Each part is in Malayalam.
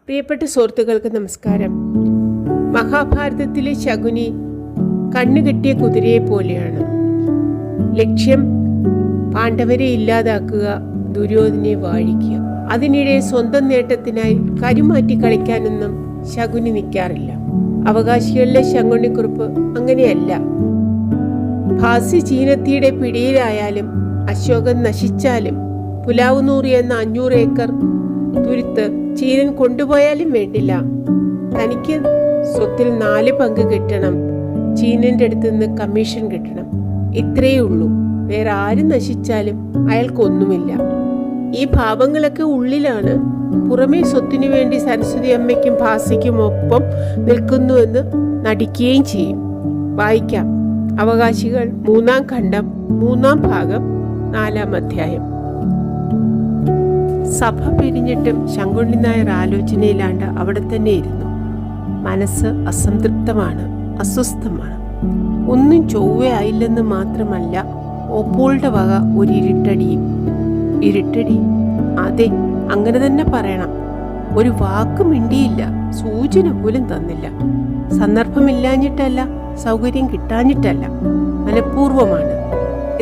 പ്രിയപ്പെട്ട സുഹൃത്തുക്കൾക്ക് നമസ്കാരം. മഹാഭാരതത്തിലെ ശകുനി കണ്ണുകെട്ടിയ കുതിരയെ പോലെയാണ്. ലക്ഷ്യം പാണ്ഡവരെ ഇല്ലാതാക്കുക, ദുര്യോധനെ വാഴിക്കുക. അതിനിടെ സ്വന്തം നേട്ടത്തിനായി കരുമാറ്റി കളിക്കാനൊന്നും ശകുനി നിൽക്കാറില്ല. അവകാശികളിലെ ശങ്കുണ്ണിക്കുറുപ്പ് അങ്ങനെയല്ല. ഭാസി ചീനത്തിയുടെ പിടിയിലായാലും അശോകൻ നശിച്ചാലും പുലാവുനൂറി എന്ന 500 ഏക്കർ തുരുത്ത് ചീനൻ കൊണ്ടുപോയാലും വേണ്ടില്ല, തനിക്ക് സ്വത്തിൽ 4 പങ്ക് കിട്ടണം, ചീനന്റെ അടുത്ത് നിന്ന് കമ്മീഷൻ കിട്ടണം. ഇത്രയേ ഉള്ളൂ. വേറെ ആര് നശിച്ചാലും അയാൾക്കൊന്നുമില്ല. ഈ ഭാവങ്ങളൊക്കെ ഉള്ളിലാണ്. പുറമേ സ്വത്തിനു വേണ്ടി സരസ്വതി അമ്മയ്ക്കും ഭാസിക്കും ഒപ്പം നിൽക്കുന്നുവെന്ന് നടിക്കുകയും ചെയ്യും. വായിക്കാം. അവകാശികൾ 3-ാം ഖണ്ഡം 3-ാം ഭാഗം 4-ാം അധ്യായം. സഭ പിരിഞ്ഞിട്ടും ശങ്കുണ്ണി നായർ ആലോചനയിലാണ്ട് അവിടെ തന്നെ ഇരുന്നു. മനസ്സ് അസംതൃപ്തമാണ്, അസ്വസ്ഥമാണ്. ഒന്നും ചൊവ്വയായില്ലെന്ന് മാത്രമല്ല, ഓപ്പോളുടെ വക ഒരു ഇരുട്ടടി. അതെ, അങ്ങനെ തന്നെ പറയണം. ഒരു വാക്ക് മിണ്ടിയില്ല, സൂചന പോലും തന്നില്ല. സന്ദർഭമില്ലാഞ്ഞിട്ടല്ല, സൗകര്യം കിട്ടാഞ്ഞിട്ടല്ല, മനഃപൂർവമാണ്.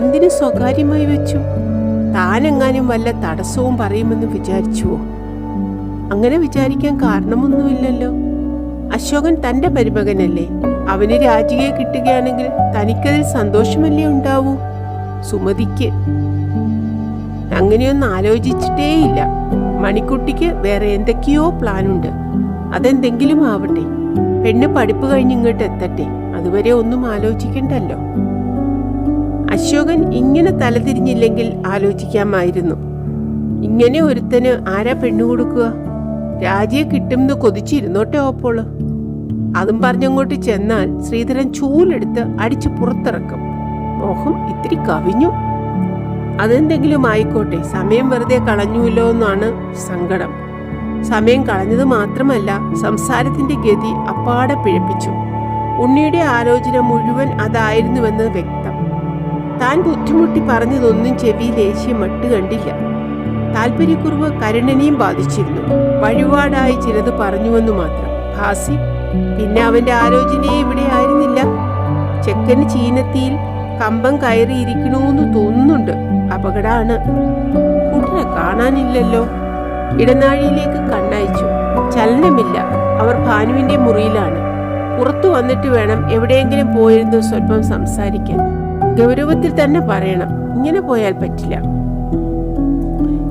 എന്തിനു സ്വകാര്യമായി വെച്ചു? താനെങ്ങാനും വല്ല തടസ്സവും പറയുമെന്ന് വിചാരിച്ചുവോ? അങ്ങനെ വിചാരിക്കാൻ കാരണമൊന്നുമില്ലല്ലോ. അശോകൻ തന്റെ മരുമകനല്ലേ. അവന് രാജികയെ കിട്ടുകയാണെങ്കിൽ തനിക്കതിൽ സന്തോഷമല്ലേ ഉണ്ടാവൂ. സുമതിക്ക് അങ്ങനെയൊന്നും ആലോചിച്ചിട്ടേയില്ല. മണിക്കുട്ടിക്ക് വേറെ എന്തൊക്കെയോ പ്ലാനുണ്ട്. അതെന്തെങ്കിലും ആവട്ടെ. പെണ്ണ് പഠിപ്പ് കഴിഞ്ഞ് ഇങ്ങോട്ട് എത്തട്ടെ. അതുവരെ ഒന്നും ആലോചിക്കണ്ടല്ലോ. അശോകൻ ഇങ്ങനെ തലതിരിഞ്ഞില്ലെങ്കിൽ ആലോചിക്കാമായിരുന്നു. ഇങ്ങനെ ഒരുത്തന് ആരാ പെണ്ണു കൊടുക്കുക? രാജിയെ കിട്ടുമെന്ന് കൊതിച്ചിരുന്നോട്ടെ ഓപ്പോള്. അതും പറഞ്ഞങ്ങോട്ട് ചെന്നാൽ ശ്രീധരൻ ചൂലെടുത്ത് അടിച്ചു പുറത്തിറക്കും. മോഹം ഇത്തിരി കവിഞ്ഞു. അതെന്തെങ്കിലും ആയിക്കോട്ടെ, സമയം വെറുതെ കളഞ്ഞുല്ലോ എന്നാണ് സങ്കടം. സമയം കളഞ്ഞത് മാത്രമല്ല, സംസാരത്തിന്റെ ഗതി അപ്പാടെ പിഴപ്പിച്ചു. ഉണ്ണിയുടെ ആലോചന മുഴുവൻ അതായിരുന്നുവെന്ന് വ്യക്തം. താൻ ബുദ്ധിമുട്ടി പറഞ്ഞതൊന്നും ചെവിയിൽ ഏശ്യ മട്ട് കണ്ടില്ല. താല്പര്യക്കുറവ് കരുണനെയും ബാധിച്ചിരുന്നു. വഴിപാടായി ചിലത് പറഞ്ഞുവെന്ന് മാത്രം. ഭാസി പിന്നെ അവന്റെ ആലോചനയെ ഇവിടെ ആയിരുന്നില്ല. ചെക്കന് ചീനത്തിയിൽ കമ്പം കയറിയിരിക്കണമെന്ന് തോന്നുന്നുണ്ട്. അപകടമാണ്. കുട്ടിനെ കാണാനില്ലല്ലോ. ഇടനാഴിയിലേക്ക് കണ്ണയച്ചു. ചലനമില്ല. അവർ ഭാനുവിന്റെ മുറിയിലാണ്. പുറത്തു വന്നിട്ട് വേണം എവിടെയെങ്കിലും പോയിരുന്നു സ്വല്പം സംസാരിക്കാൻ. ഗൗരവത്തിൽ തന്നെ പറയണം. ഇങ്ങനെ പോയാൽ പറ്റില്ല.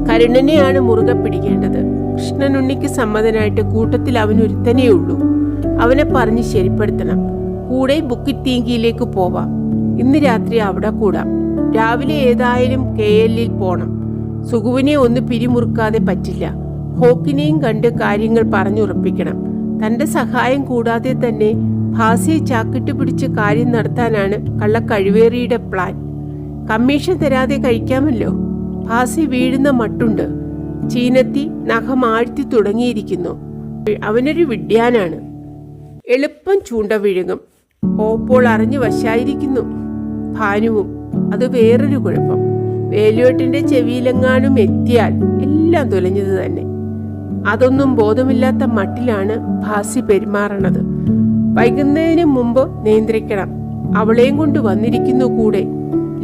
കരുണനെയാണ് മുറുകെ പിടിക്കേണ്ടത്. കൃഷ്ണനുണ്ണിക്ക് സമ്മതനായിട്ട് കൂട്ടത്തിൽ അവനൊരുത്തനേ ഉള്ളൂ. അവനെ പറഞ്ഞ് ശരിപ്പെടുത്തണം. കൂടെ ബുക്കിത്തീങ്കിയിലേക്ക് പോവാം. ഇന്ന് രാത്രി അവിടെ കൂടാം. രാവിലെ ഏതായാലും KL പോണം. സുഗുവിനെ ഒന്ന് പിരിമുറുക്കാതെ പറ്റില്ല. ഹോക്കിനെയും കണ്ട് കാര്യങ്ങൾ പറഞ്ഞുറപ്പിക്കണം. തന്റെ സഹായം കൂടാതെ തന്നെ ഭാസിയെ ചാക്കിട്ട് പിടിച്ച് കാര്യം നടത്താനാണ് കള്ളക്കഴിവേറിയുടെ പ്ലാൻ. കമ്മീഷൻ തരാതെ കഴിക്കാമല്ലോ. ഭാസി വീഴുന്ന മട്ടുണ്ട്. ചീനത്തി നഖമാഴ്ത്തി തുടങ്ങിയിരിക്കുന്നു. അവനൊരു വിഡ്ഢിയാനാണ്. എളുപ്പം ചൂണ്ട വിഴുങ്ങും. ഓപ്പോൾ അറിഞ്ഞു വശായിരിക്കുന്നു. ഭാനുവും. അത് വേറൊരു കുഴപ്പം. വേലുവേട്ടിന്റെ ചെവിയിലെങ്ങാനും എത്തിയാൽ എല്ലാം തുലഞ്ഞത് തന്നെ. അതൊന്നും ബോധമില്ലാത്ത മട്ടിലാണ് ഭാസി പെരുമാറണത്. വൈകുന്നതിന് മുമ്പ് നിയന്ത്രിക്കണം. അവളെയും കൊണ്ട് വന്നിരിക്കുന്നു കൂടെ.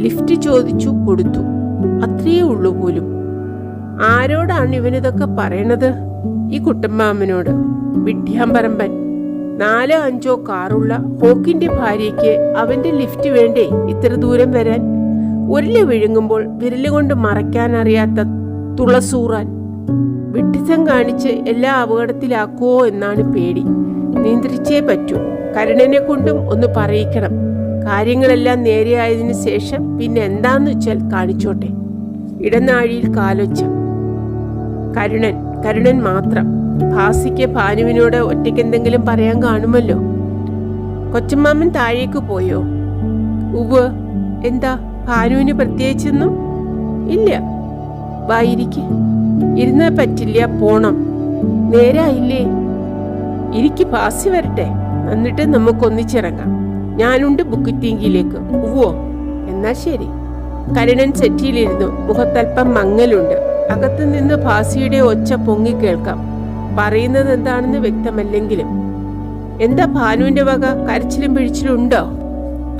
ലിഫ്റ്റ് ചോദിച്ചു, കൊടുത്തു. അത്രയേ ഉള്ളൂ പോലും. ആരോടാണ് ഇവനിതൊക്കെ പറയണത്? ഈ കുട്ടമ്മാമനോട്. വിഡ്ഢ്യാമ്പറമ്പൻ. 4-5 കാറുള്ള ഹോക്കിന്റെ ഭാര്യയ്ക്ക് അവന്റെ ലിഫ്റ്റ് വേണ്ടേ ഇത്ര ദൂരം വരാൻ? ഉരുളി വിഴുങ്ങുമ്പോൾ വിരലുകൊണ്ട് മറയ്ക്കാനറിയാത്ത തുളസൂറാൻ. വിഡ്ഢിത്തം കാണിച്ച് എല്ലാ അപകടത്തിലാക്കുവോ എന്നാണ് പേടി. നിയന്ത്രിച്ചേ പറ്റൂ. കരുണനെ കൊണ്ടും ഒന്ന് പറയിക്കണം. കാര്യങ്ങളെല്ലാം നേരെയായതിനു ശേഷം പിന്നെ എന്താന്ന് വെച്ചാൽ കാണിച്ചോട്ടെ. ഇടനാഴിയിൽ കാലൊച്ച. കരുണൻ മാത്രം. ഭാസിക്ക് ഭാനുവിനോട് ഒറ്റയ്ക്കെന്തെങ്കിലും പറയാൻ കാണുമല്ലോ. കൊച്ചമ്മാമൻ താഴേക്ക് പോയോ? ഉവ്വ്. എന്താ, ഭാനുവിന് പ്രത്യേകിച്ചൊന്നും ഇല്ല. വായിരിക്കെ. ഇരുന്നാ പറ്റില്ല, പോണം. നേരായില്ലേ? ഇരിക്ക്, ഭാസി വരട്ടെ, എന്നിട്ട് നമുക്കൊന്നിച്ചിറങ്ങാം. ഞാനുണ്ട് ബുക്കിത്തീങ്കിയിലേക്ക്. ഉവ്വോ, എന്നാ ശരി. കരുണൻ സെറ്റിയിലിരുന്നു. മുഖത്തൽപ്പം മങ്ങലുണ്ട്. അകത്തുനിന്ന് ഭാസിയുടെ ഒച്ച പൊങ്ങിക്കേൾക്കാം. പറയുന്നത് എന്താണെന്ന് വ്യക്തമല്ലെങ്കിലും. എന്താ ഭാനുവിന്റെ വക കരച്ചിലും പിഴിച്ചിലും ഉണ്ടോ?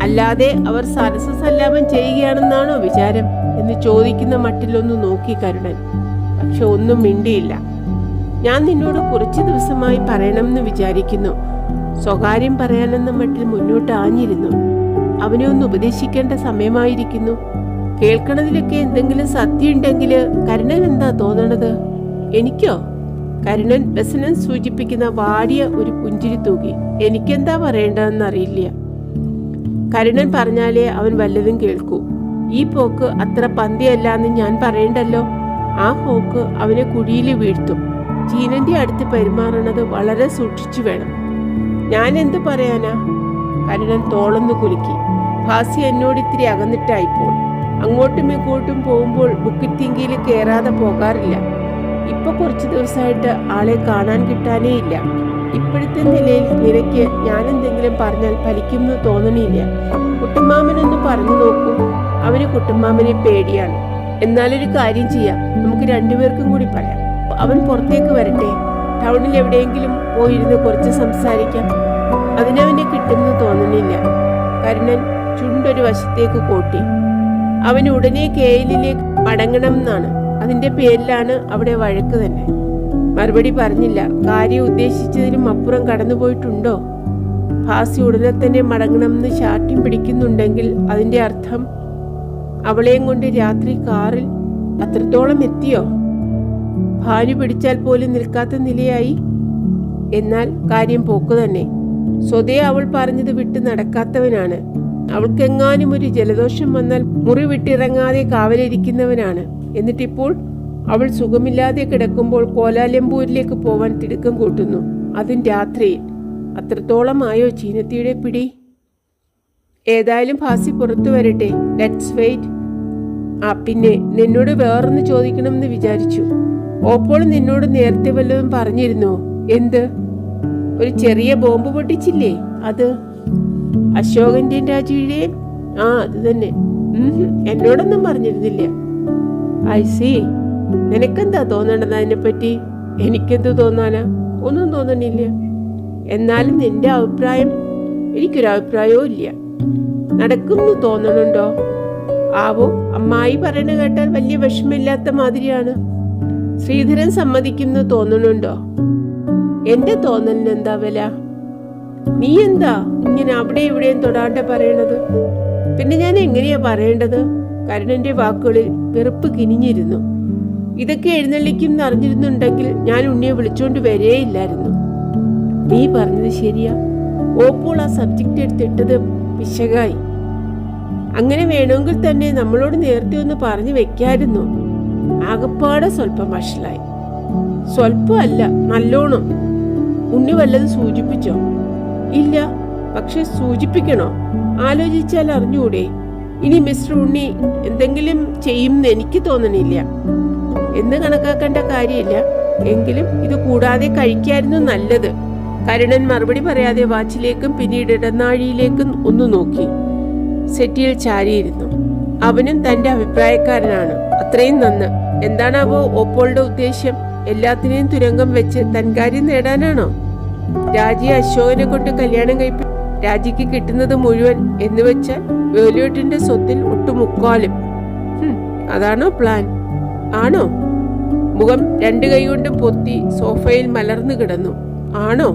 അല്ലാതെ അവർ സരസസല്ലാപം ചെയ്യുകയാണെന്നാണോ വിചാരം എന്ന് ചോദിക്കുന്ന മട്ടിലൊന്ന് നോക്കി കരുണൻ. പക്ഷെ ഒന്നും മിണ്ടിയില്ല. ഞാൻ നിന്നോട് കുറച്ചു ദിവസമായി പറയണമെന്ന് വിചാരിക്കുന്നു. സ്വകാര്യം പറയാനെന്ന മട്ടിൽ മുന്നോട്ട് ആഞ്ഞിരുന്നു. അവനെ ഒന്ന് ഉപദേശിക്കേണ്ട സമയമായിരിക്കുന്നു. കേൾക്കണതിലൊക്കെ എന്തെങ്കിലും സത്യം ഉണ്ടെങ്കിൽ കരുണൻ എന്താ തോന്നണത്? എനിക്കോ? കരുണൻ വ്യസനം സൂചിപ്പിക്കുന്ന വാടിയ ഒരു പുഞ്ചിരി തൂകി. എനിക്കെന്താ പറയേണ്ടതെന്നറിയില്ല. കരുണൻ പറഞ്ഞാലേ അവൻ വല്ലതും കേൾക്കൂ. ഈ പോക്ക് അത്ര പന്തിയല്ലാന്ന് ഞാൻ പറയണ്ടല്ലോ. ആ പോക്ക് അവനെ കുഴിയിൽ വീഴ്ത്തും. ജീനന്റെ അടുത്ത് പെരുമാറണത് വളരെ സൂക്ഷിച്ചു വേണം. ഞാൻ എന്തു പറയാനാ? കരുണൻ തോളൊന്നു കുലുക്കി. ഭാസി എന്നോട് ഇത്തിരി അകന്നിട്ടായിപ്പോൾ. അങ്ങോട്ടും ഇങ്ങോട്ടും പോകുമ്പോൾ ബുക്കിറ്റിങ്കിയിൽ കയറാതെ പോകാറില്ല. ഇപ്പൊ കുറച്ചു ദിവസമായിട്ട് ആളെ കാണാൻ കിട്ടാനേ ഇല്ല. ഇപ്പോഴത്തെ നിലയിൽ നിനക്ക് ഞാൻ എന്തെങ്കിലും പറഞ്ഞാൽ ഫലിക്കുമെന്ന് തോന്നണില്ല. കുട്ടുമാമനൊന്ന് പറഞ്ഞു നോക്കൂ. അവന് കുട്ടുമാമനെ പേടിയാണ്. എന്നാലൊരു കാര്യം ചെയ്യാം, നമുക്ക് രണ്ടുപേർക്കും കൂടി പറയാം. അവൻ പുറത്തേക്ക് വരട്ടെ, ടൗണിൽ എവിടെയെങ്കിലും പോയിരുന്ന് കുറച്ച് സംസാരിക്കാം. അതിനവനെ കിട്ടുമെന്ന് തോന്നണില്ല. കരുണൻ ചുണ്ടൊരു വശത്തേക്ക് കോട്ടി. അവന് ഉടനെ കേയലിലേക്ക് മടങ്ങണം എന്നാണ്. അതിന്റെ പേരിലാണ് അവിടെ വഴക്ക് തന്നെ. മറുപടി പറഞ്ഞില്ല. കാര്യം ഉദ്ദേശിച്ചതിലും അപ്പുറം കടന്നുപോയിട്ടുണ്ടോ? ഭാസി ഉടനെ തന്നെ മടങ്ങണമെന്ന് ശാഠ്യം പിടിക്കുന്നുണ്ടെങ്കിൽ അതിന്റെ അർത്ഥം അവളെയും കൊണ്ട് രാത്രി കാറിൽ അത്രത്തോളം എത്തിയോ? ഭാര്യ പിടിച്ചാൽ പോലും നിൽക്കാത്ത നിലയായി. എന്നാൽ കാര്യം പോക്കു തന്നെ. സ്വതേ അവൾ പറഞ്ഞത് വിട്ട് നടക്കാത്തവനാണ്. അവൾക്കെങ്ങാനും ഒരു ജലദോഷം വന്നാൽ മുറി വിട്ടിറങ്ങാതെ കാവലിരിക്കുന്നവനാണ്. എന്നിട്ടിപ്പോൾ അവൾ സുഖമില്ലാതെ കിടക്കുമ്പോൾ കോലാലംപൂരിലേക്ക് പോവാൻ തിടുക്കം കൂട്ടുന്നു. അതും രാത്രിയിൽ. അത്രത്തോളമായോ ചീനത്തിയുടെ പിടി? ഏതായാലും ഭാസി പുറത്തു വരട്ടെ. Let's wait. പിന്നെ നിന്നോട് വേറൊന്ന് ചോദിക്കണമെന്ന് വിചാരിച്ചു. ഓപ്പോൾ നിന്നോട് നേരത്തെ വല്ലതും പറഞ്ഞിരുന്നോ? എന്ത്? ഒരു ചെറിയ ബോംബ് പൊട്ടിച്ചില്ലേ? അത് അശോകന്റെ രാജീടെ? അത് തന്നെ. എന്നോടൊന്നും പറഞ്ഞിരുന്നില്ല. I see. നിനക്കെന്താ തോന്നണത് അതിനെപ്പറ്റി? എനിക്കെന്ത് തോന്നാനാ? ഒന്നും തോന്നണില്ല. എന്നാലും നിന്റെ അഭിപ്രായം? എനിക്കൊരു അഭിപ്രായവും ഇല്ല. നടക്കുമെന്ന് തോന്നണുണ്ടോ? ആവോ, അമ്മായി പറയണ കേട്ടാൽ വലിയ വിഷമില്ലാത്ത മാതിരിയാണ്. ശ്രീധരൻ സമ്മതിക്കുന്നു തോന്നണുണ്ടോ? എന്റെ തോന്നലിന് എന്താ വില? നീ എന്താ ഇങ്ങനെ അവിടെ ഇവിടെയും തൊടാണ്ട പറയണത്? പിന്നെ ഞാൻ എങ്ങനെയാ പറയേണ്ടത്? കരുണന്റെ വാക്കുകളിൽ വെറുപ്പ് കിനിഞ്ഞിരുന്നു. ഇതൊക്കെ എഴുന്നള്ളിക്കും എന്നറിഞ്ഞിരുന്നുണ്ടെങ്കിൽ ഞാൻ ഉണ്ണിയെ വിളിച്ചോണ്ട് വരേയില്ലായിരുന്നു. നീ പറഞ്ഞത് ശരിയാ. ഓപ്പോൾ ആ സബ്ജക്റ്റ് എടുത്തിട്ടത് പിശകായി. അങ്ങനെ വേണമെങ്കിൽ തന്നെ നമ്മളോട് നേരത്തെ ഒന്ന് പറഞ്ഞു വെക്കായിരുന്നു. ആകപ്പാടെ സ്വല്പം വഷളായി. സ്വല്പം അല്ല, നല്ലോണം. ഉണ്ണി വല്ലതും സൂചിപ്പിച്ചോ? ഇല്ല. പക്ഷെ സൂചിപ്പിക്കണോ? ആലോചിച്ചാൽ അറിഞ്ഞൂടെ? ഇനി മിസ്റ്റർ ഉണ്ണി എന്തെങ്കിലും ചെയ്യുമെന്ന് എനിക്ക് തോന്നണില്ല. എന്ന് കണക്കാക്കേണ്ട കാര്യമില്ല. എങ്കിലും ഇത് കൂടാതെ കഴിക്കായിരുന്നു നല്ലത്. കരുണൻ മറുപടി പറയാതെ വാച്ചിലേക്കും പിന്നീട് ഇടനാഴിയിലേക്കും ഒന്ന് നോക്കി. സെറ്റിയിൽ ചാരിയിരുന്നു. അവനും തന്റെ അഭിപ്രായക്കാരനാണ്. അത്രയും നന്ന്. എന്താണാവോ ഓപ്പോളുടെ ഉദ്ദേശ്യം? എല്ലാത്തിനെയും തുരങ്കം വെച്ച് തൻകാര്യം നേടാനാണോ? രാജിയെ അശോകനെ കൊണ്ട് കല്യാണം കഴിപ്പി രാജിക്ക് കിട്ടുന്നത് മുഴുവൻ എന്ന് വെച്ചാൽ വേലിയോട്ടിന്റെ സ്വത്തിൽ ഒട്ടുമുക്കാലും. അതാണോ പ്ലാൻ? ആണോ? മുഖം രണ്ടു കൈ കൊണ്ട് പൊത്തി സോഫയിൽ മലർന്നു കിടന്നു. ആണോ?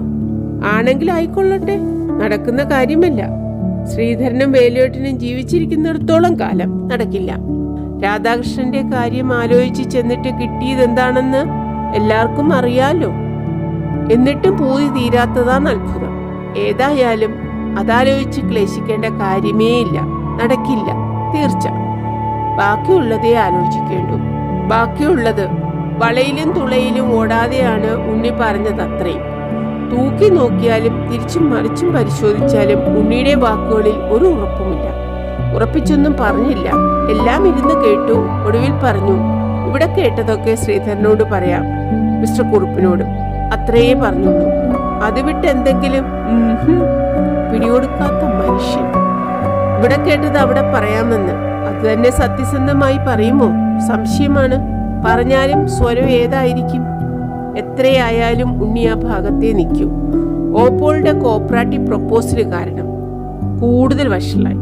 ആണെങ്കിൽ ആയിക്കൊള്ളട്ടെ. നടക്കുന്ന കാര്യമല്ല. ശ്രീധരനും വേലിയോട്ടിനും ജീവിച്ചിരിക്കുന്നിടത്തോളം കാലം നടക്കില്ല. രാധാകൃഷ്ണന്റെ കാര്യം ആലോചിച്ച് ചെന്നിട്ട് കിട്ടിയതെന്താണെന്ന് എല്ലാവർക്കും അറിയാലോ. എന്നിട്ടും പൂതി തീരാത്തതാണ് അത്ഭുതം. ഏതായാലും അതാലോചിച്ച് ക്ലേശിക്കേണ്ട കാര്യമേ ഇല്ല. നടക്കില്ല, തീർച്ച. ബാക്കിയുള്ളതേ ആലോചിക്കേണ്ടു. ബാക്കിയുള്ളത് വളയിലും തുളയിലും ഓടാതെയാണ് ഉണ്ണി പറഞ്ഞത്. അത്രയും തൂക്കി നോക്കിയാലും തിരിച്ചും മറിച്ചും പരിശോധിച്ചാലും ഉണ്ണിയുടെ വാക്കുകളിൽ ഒരു ഉറപ്പുമില്ല. ഉറപ്പിച്ചൊന്നും പറഞ്ഞില്ല. എല്ലാം ഇരുന്ന് കേട്ടു. ഒടുവിൽ പറഞ്ഞു, ഇവിടെ കേട്ടതൊക്കെ ശ്രീധരനോട് പറയാം, മിസ്റ്റർ കുറുപ്പിനോടും. അത്രയേ പറഞ്ഞുള്ളൂ. അത് വിട്ട് എന്തെങ്കിലും പിടികൊടുക്കാത്ത മനുഷ്യൻ. ഇവിടെ കേട്ടത് അവിടെ പറയാമെന്ന്. അത് തന്നെ സത്യസന്ധമായി പറയുമോ? സംശയമാണ്. പറഞ്ഞാലും സ്വരം ഏതായിരിക്കും? എത്രയായാലും ഉണ്ണി ആ ഭാഗത്തേ നിൽക്കൂ. ഓപ്പോളുടെ കോപ്പറേറ്റീവ് പ്രൊപ്പോസൽ കാരണം കൂടുതൽ വഷളായി.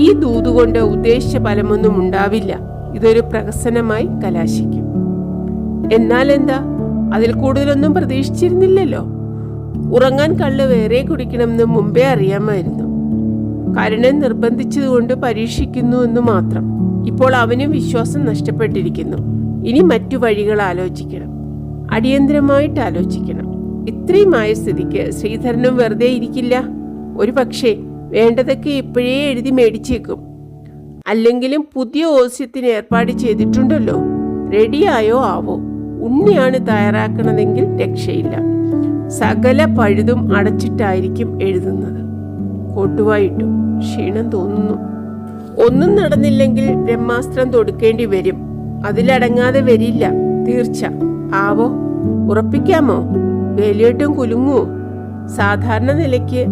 ഈ ദൂതുകൊണ്ട് ഉദ്ദേശിച്ച ഫലമൊന്നും ഉണ്ടാവില്ല. ഇതൊരു പ്രഹസനമായി കലാശിക്കും. എന്നാൽ എന്താ, അതിൽ കൂടുതലൊന്നും പ്രതീക്ഷിച്ചിരുന്നില്ലല്ലോ. ഉറങ്ങാൻ കള്ള് വേറെ കുടിക്കണമെന്ന് മുമ്പേ അറിയാമായിരുന്നു. കരുണൻ നിർബന്ധിച്ചതുകൊണ്ട് പരീക്ഷിക്കുന്നു എന്ന് മാത്രം. ഇപ്പോൾ അവനും വിശ്വാസം നഷ്ടപ്പെട്ടിരിക്കുന്നു. ഇനി മറ്റു വഴികൾ ആലോചിക്കണം, അടിയന്തരമായിട്ട് ആലോചിക്കണം. ഇത്രയുമായ സ്ഥിതിക്ക് ശ്രീധരനും വെറുതെ ഇരിക്കില്ല. ഒരു പക്ഷേ വേണ്ടതൊക്കെ ഇപ്പോഴേ എഴുതി മേടിച്ചേക്കും. അല്ലെങ്കിലും പുതിയ ഓസ്യത്തിന് ഏർപ്പാട് ചെയ്തിട്ടുണ്ടല്ലോ. റെഡിയായോ ആവോ. ഉണ്ണിയാണ് തയ്യാറാക്കണതെങ്കിൽ രക്ഷയില്ല. സകല പഴുതും അടച്ചിട്ടായിരിക്കും എഴുതുന്നത്. കോട്ടുവായിട്ടു ക്ഷീണം തോന്നുന്നു. ഒന്നും നടന്നില്ലെങ്കിൽ ബ്രഹ്മാസ്ത്രം തൊടുക്കേണ്ടി വരും. അതിലടങ്ങാതെ വരില്ല തീർച്ച. ആവോ, ഉറപ്പിക്കാമോ? വേലിയേട്ടും കുലുങ്ങുവോ? സാധാരണ നിലയ്ക്ക്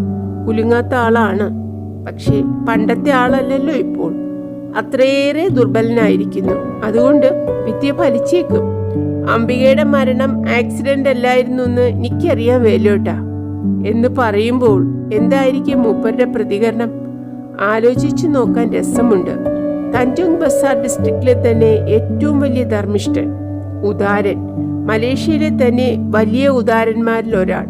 കുലുങ്ങാത്ത ആളാണ്. പക്ഷേ പണ്ടത്തെ ആളല്ലല്ലോ ഇപ്പോൾ. അത്രയേറെ ദുർബലനായിരിക്കുന്നു. അതുകൊണ്ട് വിദ്യ ഫലിച്ചേക്കും. അംബികയുടെ മരണം ആക്സിഡന്റ് അല്ലായിരുന്നു എന്ന് എനിക്കറിയാം വേലിയോട്ടാ എന്ന് പറയുമ്പോൾ എന്തായിരിക്കും മൂപ്പരുടെ പ്രതികരണം? ആലോചിച്ചു നോക്കാൻ രസമുണ്ട്. തഞ്ചോങ് ബസാർ ഡിസ്ട്രിക്റ്റിലെ തന്നെ ഏറ്റവും വലിയ ധർമ്മിഷ്ഠൻ, ഉദാരൻ, മലേഷ്യയിലെ തന്നെ വലിയ ഉദാരന്മാരിൽ ഒരാൾ,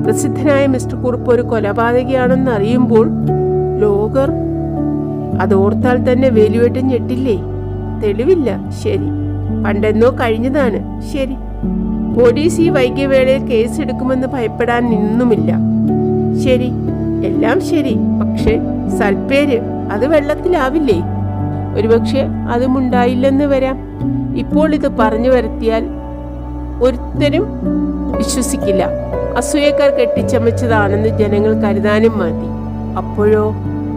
പ്രസിദ്ധനായ മിസ്റ്റർ കുറുപ്പ് ഒരു കൊലപാതകയാണെന്ന് അറിയുമ്പോൾ ലോകർ അതോർത്താൽ തന്നെ വേലുവേട്ടൻ ഞെട്ടില്ലേ? തെളിവില്ല, ശരി. പണ്ടെന്നോ കഴിഞ്ഞതാണ്, ശരി. പോലീസ് ഈ വൈകിയ വേളയിൽ കേസ് എടുക്കുമെന്ന് ഭയപ്പെടാൻ നിന്നുമില്ല, ശരി. എല്ലാം ശരി. പക്ഷെ സൽപ്പേര് അത് വെള്ളത്തിലാവില്ലേ? ഒരുപക്ഷെ അതും ഉണ്ടായില്ലെന്ന് വരാം. ഇപ്പോൾ ഇത് പറഞ്ഞു വരുത്തിയാൽ ഒരുത്തരും വിശ്വസിക്കില്ല. അസൂയക്കാർ കെട്ടിച്ചമച്ചതാണെന്ന് ജനങ്ങൾ കരുതാനും മതി. അപ്പോഴോ?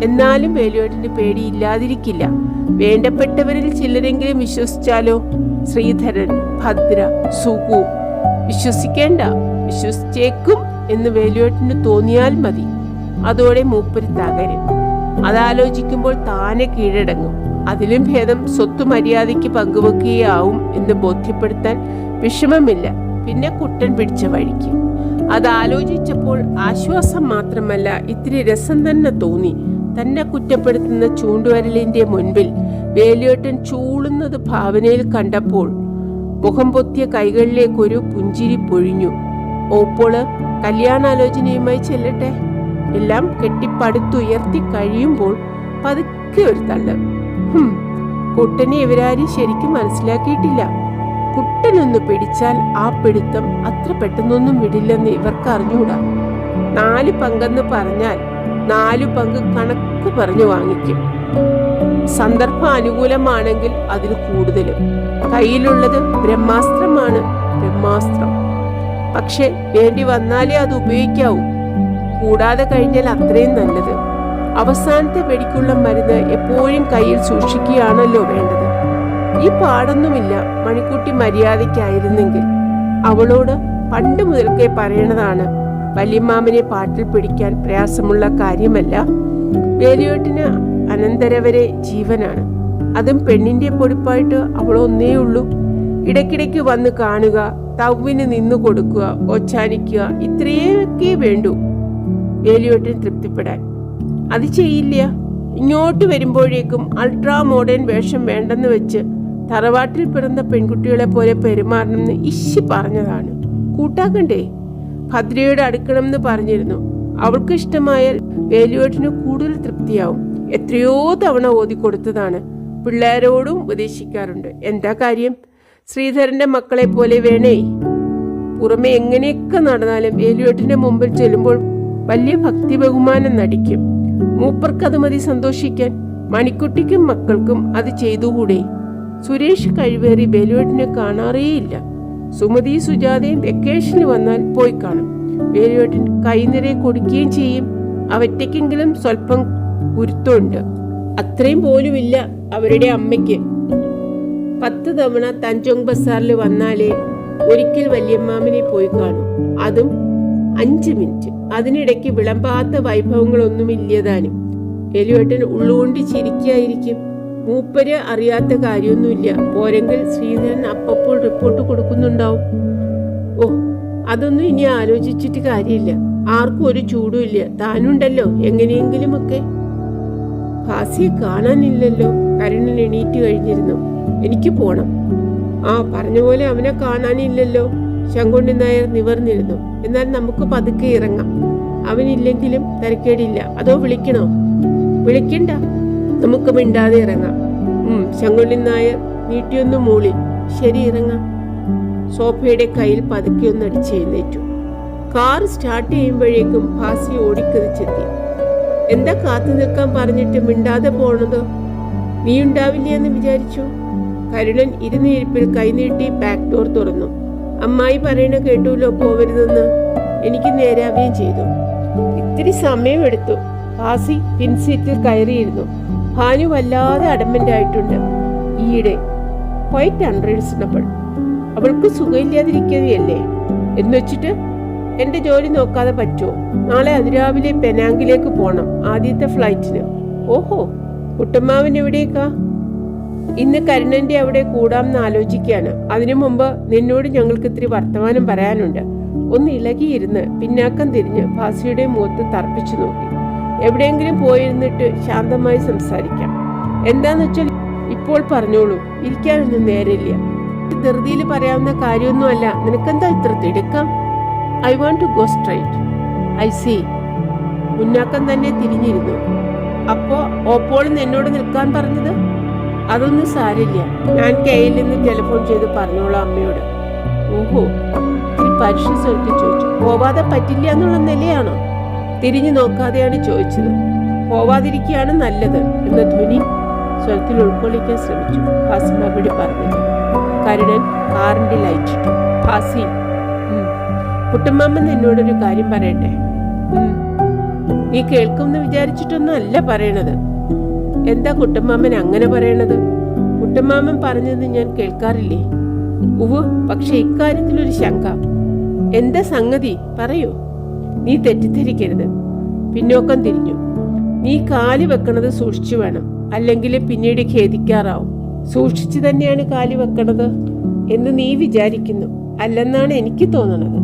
എന്നാലും വേലുവേട്ടന് പേടിയില്ലാതിരിക്കില്ല. വേണ്ടപ്പെട്ടവരിൽ ചിലരെങ്കിലും വിശ്വസിച്ചാലോ? ശ്രീധരൻ, ഭദ്ര, സുഗു. വിശ്വസിക്കേണ്ട, വിശ്വസിച്ചേക്കും എന്ന് വേലുവേട്ടന് തോന്നിയാൽ മതി. അതോടെ മൂപ്പര് തകരും. അതാലോചിക്കുമ്പോൾ താനെ കീഴടങ്ങും. അതിലും ഭേദം സ്വത്ത് മര്യാദയ്ക്ക് പങ്കുവെക്കുകയാവും എന്ന് ബോധ്യപ്പെടുത്താൻ വിഷമമില്ല. പിന്നെ കുട്ടൻ പിടിച്ച വഴിക്ക്. അതാലോചിച്ചപ്പോൾ ആശ്വാസം മാത്രമല്ല, ഇത്തിരി രസം തന്നെ തോന്നി. തന്നെ കുറ്റപ്പെടുത്തുന്ന ചൂണ്ടുവരലിന്റെ മുൻപിൽ വേലിയേട്ടൻ ചൂളുന്നത് ഭാവനയിൽ കണ്ടപ്പോൾ മുഖം പൊത്തിയ കൈകളിലേക്കൊരു പുഞ്ചിരി പൊഴിഞ്ഞു. ഓപ്പോള് കല്യാണാലോചനയുമായി ചെല്ലട്ടെ. എല്ലാം കെട്ടിപ്പടുത്തുയർത്തി കഴിയുമ്പോൾ പതുക്കെ ഒരു തള്ള്. കുട്ടനെ ഇവരാരും ശരിക്കും മനസ്സിലാക്കിയിട്ടില്ല. കുട്ടനൊന്ന് പിടിച്ചാൽ ആ പിടുത്തം അത്ര പെട്ടെന്നൊന്നും വിടില്ലെന്ന് ഇവർക്ക് അറിഞ്ഞൂടാ. 4 പങ്കെന്ന് പറഞ്ഞാൽ 4 പങ്ക് കണക്ക് പറഞ്ഞു വാങ്ങിക്കും. സന്ദർഭം അനുകൂലമാണെങ്കിൽ അതിൽ കൂടുതലും. കയ്യിലുള്ളത് ബ്രഹ്മാസ്ത്രമാണ്, ബ്രഹ്മാസ്ത്രം. പക്ഷെ വേണ്ടി വന്നാലേ അത് ഉപയോഗിക്കാവൂ. കൂടാതെ കഴിഞ്ഞാൽ അത്രയും നല്ലത്. അവസാനത്തെ വെടിക്കുള്ള മരുന്ന് എപ്പോഴും കയ്യിൽ സൂക്ഷിക്കുകയാണല്ലോ വേണ്ടത്. ഈ പാടൊന്നുമില്ല. മണിക്കുട്ടി മര്യാദയ്ക്കായിരുന്നെങ്കിൽ. അവളോട് പണ്ട് മുതൽക്കേ പറയണതാണ്, വല്യമ്മാമനെ പാട്ടിൽ പിടിക്കാൻ പ്രയാസമുള്ള കാര്യമല്ല. വേലിയേട്ടിന് അനന്തരവരെ ജീവനാണ്. അതും പെണ്ണിന്റെ പൊടിപ്പായിട്ട് അവളൊന്നേ ഉള്ളൂ. ഇടയ്ക്കിടയ്ക്ക് വന്ന് കാണുക, തവിന് നിന്നു കൊടുക്കുക, ഒച്ചാനിക്കുക, ഇത്രയൊക്കെ വേണ്ടൂ വേലിയേട്ടൻ തൃപ്തിപ്പെടാൻ. അത് ചെയ്യില്ല. ഇങ്ങോട്ട് വരുമ്പോഴേക്കും അൾട്രാ മോഡേൺ വേഷം വേണ്ടെന്ന് വെച്ച് തറവാട്ടിൽ പിറന്ന പെൺകുട്ടികളെ പോലെ പെരുമാറണമെന്ന് ഇശി പറഞ്ഞതാണ്. കൂട്ടാക്കണ്ടേ? ഭദ്രയോട് അടുക്കണം എന്ന് പറഞ്ഞിരുന്നു. അവൾക്ക് ഇഷ്ടമായാൽ വേലിയേട്ടന് കൂടുതൽ തൃപ്തിയാവും. എത്രയോ തവണ ഓതിക്കൊടുത്തതാണ്. പിള്ളേരോടും ഉപദേശിക്കാറുണ്ട്. എന്താ കാര്യം? ശ്രീധരന്റെ മക്കളെ പോലെ വേണേ. പുറമെ എങ്ങനെയൊക്കെ നടന്നാലും വേലിയേട്ടന്റെ മുമ്പിൽ ചെല്ലുമ്പോൾ വലിയ ഭക്തി ബഹുമാനം നടിക്കും. മൂപ്പർക്കത് മതി സന്തോഷിക്കാൻ. മണിക്കുട്ടിക്കും മക്കൾക്കും അത് ചെയ്തുകൂടെ? സുരേഷ് കഴിവേറി വേലുവേട്ടനെ കാണാറേയില്ല. സുമതി സുജാതയും വെക്കേഷന് വന്നാൽ പോയി കാണും. വേലുവേട്ടൻ കൈനിറയെ കൊടുക്കുകയും ചെയ്യും. അവറ്റയ്ക്കെങ്കിലും സ്വല്പം ഗുരുത്വമുണ്ട്. അത്രയും പോലുമില്ല അവരുടെ അമ്മയ്ക്ക്. 10 തവണ തഞ്ചോങ് ബസാറിൽ വന്നാലേ ഒരിക്കൽ വല്യമ്മാമനെ പോയി കാണും. അതും 5 മിനിറ്റ്. അതിനിടയ്ക്ക് വിളമ്പാത്ത വൈഭവങ്ങളൊന്നുമില്ലതാനും. വേലുവേട്ടൻ ഉള്ളുകൊണ്ട് ചിരിക്കായിരിക്കും. മൂപ്പര് അറിയാത്ത കാര്യമൊന്നുമില്ല. പോരെങ്കിൽ ശ്രീധരൻ അപ്പപ്പോൾ റിപ്പോർട്ട് കൊടുക്കുന്നുണ്ടാവും. അതൊന്നും ഇനി ആലോചിച്ചിട്ട് കാര്യമില്ല. ആർക്കും ഒരു ചൂടുമില്ല. താനുണ്ടല്ലോ എങ്ങനെയെങ്കിലുമൊക്കെ. ഭാസിയെ കാണാനില്ലല്ലോ. കരുണൻ എണീറ്റ് കഴിഞ്ഞിരുന്നു. എനിക്ക് പോണം. ആ പറഞ്ഞ പോലെ അവനെ കാണാനില്ലല്ലോ. ശങ്കുണ്ണി നായർ നിവർന്നിരുന്നു. എന്നാൽ നമുക്ക് പതുക്കെ ഇറങ്ങാം. അവനില്ലെങ്കിലും തിരക്കേടില്ല. അതോ വിളിക്കണോ? വിളിക്കണ്ട, നമുക്ക് മിണ്ടാതെ ഇറങ്ങാം. ശങ്കുണ്ണി നായർ നീട്ടിയൊന്നു മൂളി. ശരി, ഇറങ്ങാം. സോഫയുടെ കയ്യിൽ പതുക്കെ ഒന്ന് അടിച്ചെഴുന്നേറ്റു. കാർ സ്റ്റാർട്ട് ചെയ്യുമ്പോഴേക്കും ഭാസി ഓടിക്കതിച്ചെത്തി. എന്താ കാത്തു നിൽക്കാൻ പറഞ്ഞിട്ട് മിണ്ടാതെ പോണത്? നീ ഉണ്ടാവില്ല എന്ന് വിചാരിച്ചു. കരുണൻ ഇരുന്നിരിപ്പിൽ കൈനീട്ടി ബാക്ക് ഡോർ തുറന്നു. അമ്മായി പറയണ കേട്ടുല്ലോ പോവരുതെന്ന്. എനിക്ക് നേരാവുകയും ചെയ്തു. ഇത്തിരി സമയമെടുത്തു. ഭാസി പിൻസീറ്റിൽ കയറിയിരുന്നു. ഭാനു വല്ലാതെ അഡമന്റ് ആയിട്ടുണ്ട് ഈയിടെ. Quite unreasonable. അവൾക്ക് സുഖമില്ലാതിരിക്കുകയല്ലേ എന്നുവെച്ചിട്ട് എന്റെ ജോലി നോക്കാതെ പറ്റുമോ? നാളെ അതിരാവിലെ പെനാങ്കിലേക്ക് പോണം, ആദ്യത്തെ ഫ്ലൈറ്റിന്. ഓഹോ, കുട്ടമ്മാവൻ എവിടേക്കാ? ഇന്ന് കരുണന്റെ അവിടെ കൂടാമെന്ന് ആലോചിക്കുകയാണ്. അതിനു മുമ്പ് നിന്നോട് ഞങ്ങൾക്ക് ഇത്തിരി വർത്തമാനം പറയാനുണ്ട്. ഒന്ന് ഇളകിയിരുന്ന് പിന്നാക്കം തിരിഞ്ഞ് ഭാസിയുടെ മുഖത്ത് തർപ്പിച്ചു നോക്കി. എവിടെയെങ്കിലും പോയിരുന്നിട്ട് ശാന്തമായി സംസാരിക്കാം. എന്താന്ന് വെച്ചാൽ ഇപ്പോൾ പറഞ്ഞോളൂ. ഇരിക്കാനൊന്നും നേരില്ല. ധൃതിയിൽ പറയാവുന്ന കാര്യമൊന്നുമല്ല. നിനക്കെന്താ ഇത്ര തിടുക്കം? I want to go straight. I see. മുന്നാക്കം തന്നെ തിരിഞ്ഞിരുന്നു. അപ്പോ ഓപ്പോളും എന്നോട് നിൽക്കാൻ പറഞ്ഞത്? അതൊന്നും സാരില്ല. ഞാൻ കയ്യിൽ നിന്ന് ടെലിഫോൺ ചെയ്ത് പറഞ്ഞോളാം അമ്മയോട്. ഓഹോ, ഇത്തിരി പരുഷ സ്വരത്തിൽ ചോദിച്ചു. പോവാതെ പറ്റില്ല എന്നുള്ള നിലയാണോ? തിരിഞ്ഞു നോക്കാതെയാണ് ചോദിച്ചത്. പോവാതിരിക്കുകയാണ് നല്ലത് എന്ന ധ്വനി സ്വരത്തിൽ ഉൾക്കൊള്ളിക്കാൻ ശ്രമിച്ചു. ഭാസി മറുപടി പറഞ്ഞില്ല. കരുണൻ കാറിന്റെ ലൈറ്റ് ഇട്ടു. ഭാസി, കുട്ടമ്മാമ്മ എന്നോടൊരു കാര്യം പറയട്ടെ. നീ കേൾക്കുമെന്ന് വിചാരിച്ചിട്ടൊന്നും അല്ല പറയണത്. എന്താ കുട്ടമ്മാമ്മൻ അങ്ങനെ പറയണത്? കുട്ടമ്മാമ്മൻ പറഞ്ഞത് ഞാൻ കേൾക്കാറില്ലേ? ഉവ്വ്, പക്ഷെ ഇക്കാര്യത്തിലൊരു ശങ്ക. എന്താ സംഗതി പറയൂ. നീ തെറ്റിദ്ധരിക്കരുത്. പിന്നോക്കം തിരിഞ്ഞു. നീ കാലി വെക്കണത് സൂക്ഷിച്ചു വേണം, അല്ലെങ്കിൽ പിന്നീട് ഖേദിക്കാറാവും. സൂക്ഷിച്ചു തന്നെയാണ് കാലി വെക്കണത് എന്ന് നീ വിചാരിക്കുന്നു, അല്ലെന്നാണ് എനിക്ക് തോന്നണത്.